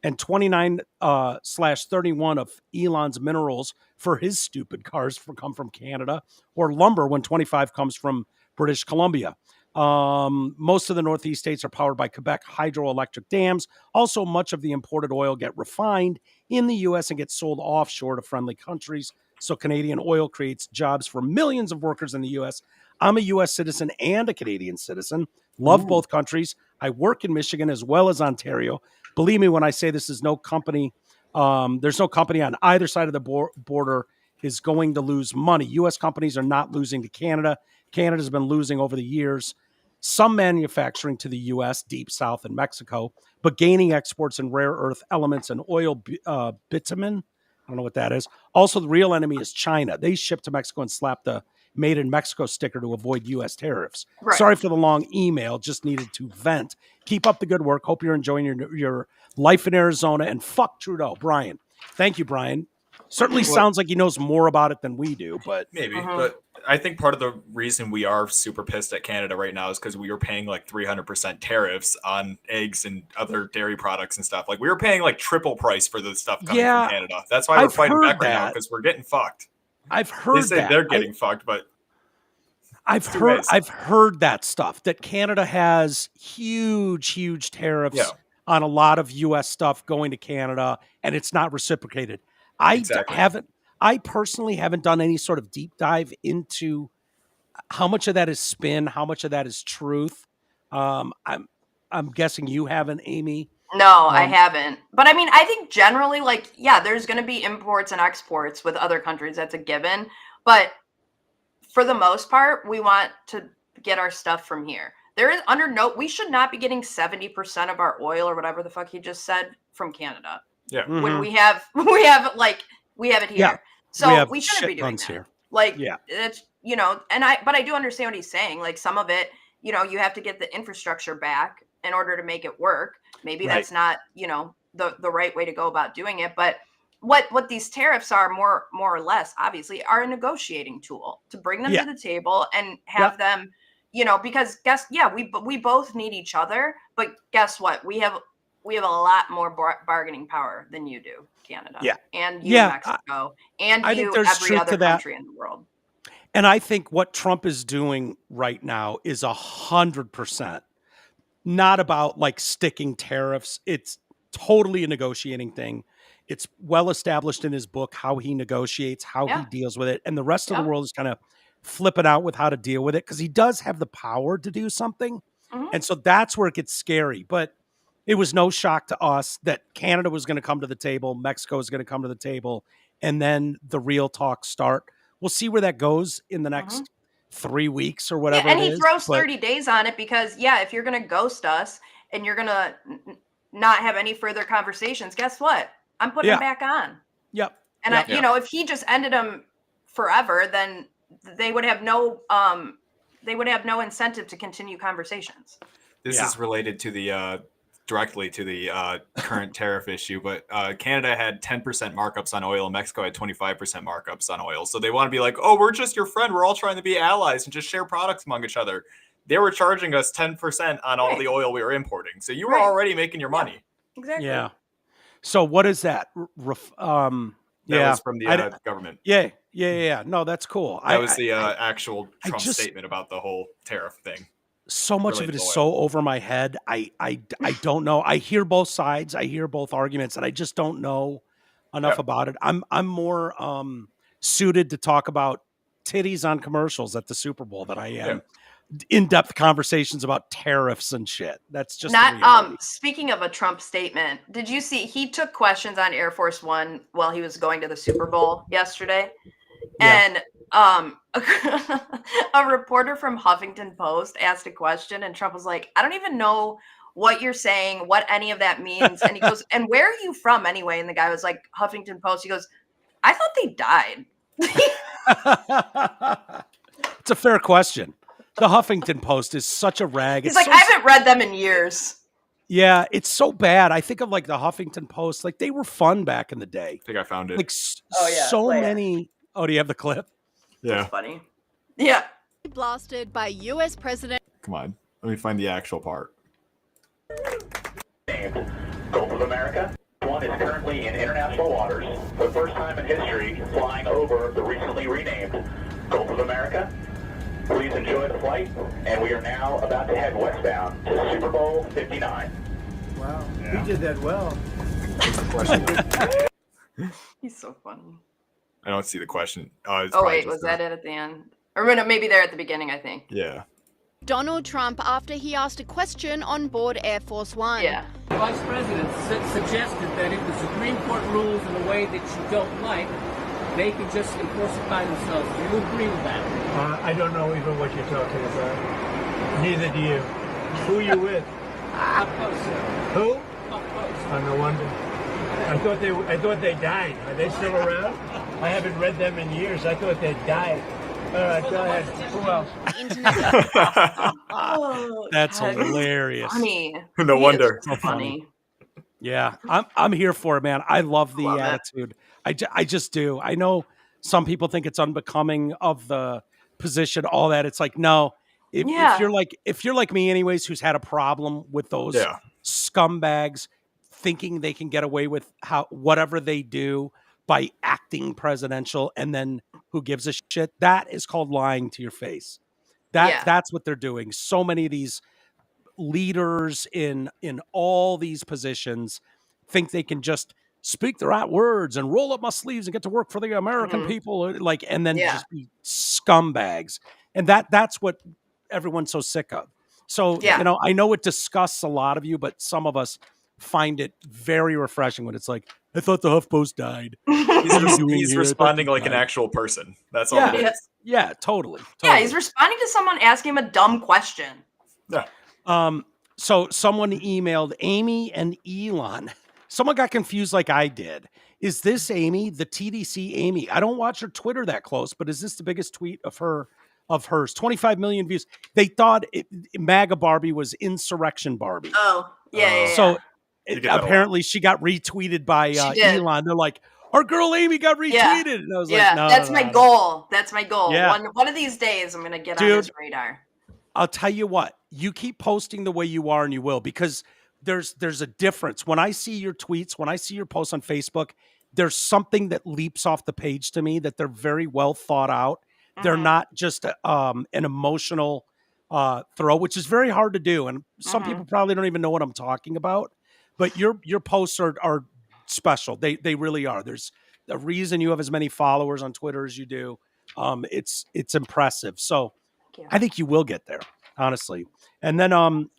and 29/31 of Elon's minerals for his stupid cars come from Canada, or lumber when 25 comes from British Columbia. Most of the Northeast states are powered by Quebec hydroelectric dams. Also, much of the imported oil get refined in the U.S. and gets sold offshore to friendly countries. So Canadian oil creates jobs for millions of workers in the U.S. I'm a U.S. citizen and a Canadian citizen. Love both countries. I work in Michigan as well as Ontario. Believe me when I say this is no company. There's no company on either side of the border is going to lose money. U.S. companies are not losing to Canada. Canada's been losing over the years. Some manufacturing to the U.S., Deep South and Mexico, but gaining exports in rare earth elements and oil bitumen. I don't know what that is. Also, the real enemy is China. They ship to Mexico and slap the Made in Mexico sticker to avoid U.S. tariffs. Right. Sorry for the long email. Just needed to vent. Keep up the good work. Hope you're enjoying your life in Arizona. And fuck Trudeau. Brian. Thank you, Brian. Certainly sounds like he knows more about it than we do, but maybe. But I think part of the reason we are super pissed at Canada right now is because we were paying like 300% tariffs on eggs and other dairy products and stuff. Like we were paying like triple price for the stuff coming from Canada. That's why we're fighting back right now, because we're getting fucked. I've heard they say they're getting fucked, but I've heard that stuff, that Canada has huge tariffs on a lot of U.S. stuff going to Canada, and it's not reciprocated. I personally haven't done any sort of deep dive into how much of that is spin, how much of that is truth. I'm guessing you haven't, Amy. No, I haven't. But I mean, I think generally, like, yeah, there's going to be imports and exports with other countries. That's a given. But for the most part, we want to get our stuff from here. There is we should not be getting 70% of our oil or whatever the fuck he just said from Canada. Yeah. Mm-hmm. When we have it here. Yeah. So we shouldn't be doing that. Here. Like, it's, but I do understand what he's saying. Like, some of it, you have to get the infrastructure back in order to make it work. Maybe that's not, the right way to go about doing it. But what these tariffs are more or less, obviously, are a negotiating tool to bring them to the table and have them, because we both need each other. But guess what? We have a lot more bargaining power than you do, Canada. Yeah. And you, Mexico, and you, every other country in the world. And I think what Trump is doing right now is 100% not about like sticking tariffs. It's totally a negotiating thing. It's well established in his book how he negotiates, how he deals with it. And the rest of the world is kind of flipping out with how to deal with it, because he does have the power to do something. Mm-hmm. And so that's where it gets scary. But it was no shock to us that Canada was going to come to the table, Mexico was going to come to the table, and then the real talks start. We'll see where that goes in the next 3 weeks or whatever. And he throws 30 days on it because, if you're going to ghost us and you're going to not have any further conversations, guess what? I'm putting him back on. Yep. And if he just ended them forever, then they would have no incentive to continue conversations. This is related to the directly to the current tariff issue, but Canada had 10% markups on oil and Mexico had 25% markups on oil. So they want to be like, oh, we're just your friend. We're all trying to be allies and just share products among each other. They were charging us 10% on all the oil we were importing. So you were already making your money. Exactly. Yeah. So what is that? That was from the government. Yeah. No, that's cool. That was the actual Trump statement about the whole tariff thing. So much of it is so over my head. I don't know. I hear both sides. I hear both arguments, and I just don't know enough about it. I'm more suited to talk about titties on commercials at the Super Bowl than I am in-depth conversations about tariffs and shit. That's just not. Speaking of a Trump statement, did you see he took questions on Air Force One while he was going to the Super Bowl yesterday? And a reporter from Huffington Post asked a question, and Trump was like, I don't even know what you're saying, what any of that means. And he goes, and where are you from anyway? And the guy was like, Huffington Post. He goes, I thought they died. It's a fair question. The Huffington Post is such a rag. He's like, I haven't read them in years. Yeah, it's so bad. I think of like the Huffington Post, like they were fun back in the day. I think I found it. Like so many. Oh, do you have the clip? Yeah. That's funny. Yeah. Blasted by U.S. President. Come on. Let me find the actual part. Gulf of America. One is currently in international waters. The first time in history flying over the recently renamed Gulf of America. Please enjoy the flight, and we are now about to head westbound to Super Bowl 59. Wow. You did that well. He's so funny. I don't see the question. Wait, was that it at the end? Or maybe there at the beginning, I think. Yeah. Donald Trump after he asked a question on board Air Force One. Yeah. The Vice President suggested that if the Supreme Court rules in a way that you don't like, they can just enforce it by themselves. Do you agree with that? I don't know even what you're talking about. Neither do you. Who are you with? Up close, sir. Who? Up close. Oh, no wonder. I thought they died. Are they still around? I haven't read them in years. I thought they died. All right, go ahead. Who else? That's hilarious. Funny. No wonder. So funny. Yeah, I'm here for it, man. I love the attitude. I just do. I know some people think it's unbecoming of the position, all that. It's like, no. If you're like me, anyways, who's had a problem with those scumbags thinking they can get away with whatever they do by acting presidential, and then who gives a shit? That is called lying to your face. That's what they're doing. So many of these leaders in all these positions think they can just speak the right words and roll up my sleeves and get to work for the American people, like, and then just be scumbags. And that's what everyone's so sick of. So, I know it disgusts a lot of you, but some of us find it very refreshing when it's like, I thought the HuffPost died. He's responding like an actual person. That's all it is. Yeah, totally. Yeah, he's responding to someone asking him a dumb question. Yeah. So someone emailed Amy and Elon. Someone got confused like I did. Is this Amy, the TDC Amy? I don't watch her Twitter that close, but is this the biggest tweet of hers? 25 million views. They thought MAGA Barbie was Insurrection Barbie. Oh, yeah. So apparently she got retweeted by Elon. They're like, our girl Amy got retweeted. Yeah. And I was like, no, that's my goal. That's my goal. Yeah. One of these days, I'm going to get on his radar. I'll tell you what, you keep posting the way you are and you will, because there's a difference. When I see your tweets, when I see your posts on Facebook, there's something that leaps off the page to me, that they're very well thought out. They're not just an emotional throw, which is very hard to do. And some people probably don't even know what I'm talking about, but your posts are special. They really are. There's a reason you have as many followers on Twitter as you do. It's impressive. So I think you will get there, honestly. And then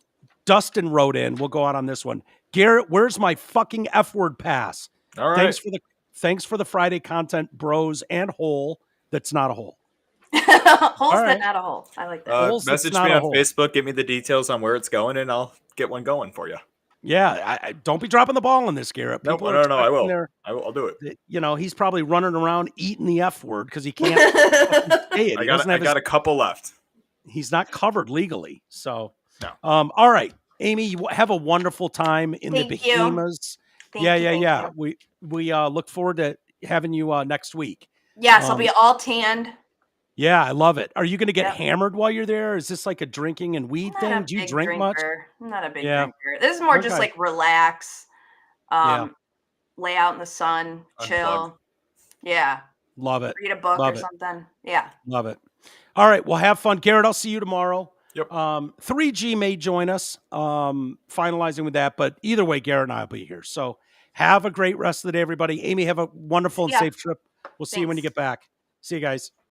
Dustin wrote in, we'll go out on this one. Garrett, where's my fucking F-word pass? All right. Thanks for the Friday content, bros, and hole that's not a hole. Holes that not a hole. I like that. Message me on Facebook, give me the details on where it's going, and I'll get one going for you. Yeah, I don't be dropping the ball on this, Garrett. No, I will. I'll do it. He's probably running around eating the F word because he can't say it. I got a couple left. He's not covered legally. So, no. All right, Amy, you have a wonderful time in the Bahamas. Thank you. We look forward to having you next week. Yes, I'll be all tanned. Yeah, I love it. Are you going to get hammered while you're there? Is this like a drinking and weed thing? Do you drink much? I'm not a big drinker. This is more just like relax, lay out in the sun, chill. Yeah. Love it. Read a book or something. Yeah. Love it. All right. Well, have fun. Garrett, I'll see you tomorrow. Yep. 3G may join us, finalizing with that. But either way, Garrett and I will be here. So have a great rest of the day, everybody. Amy, have a wonderful and safe trip. We'll see you when you get back. See you guys.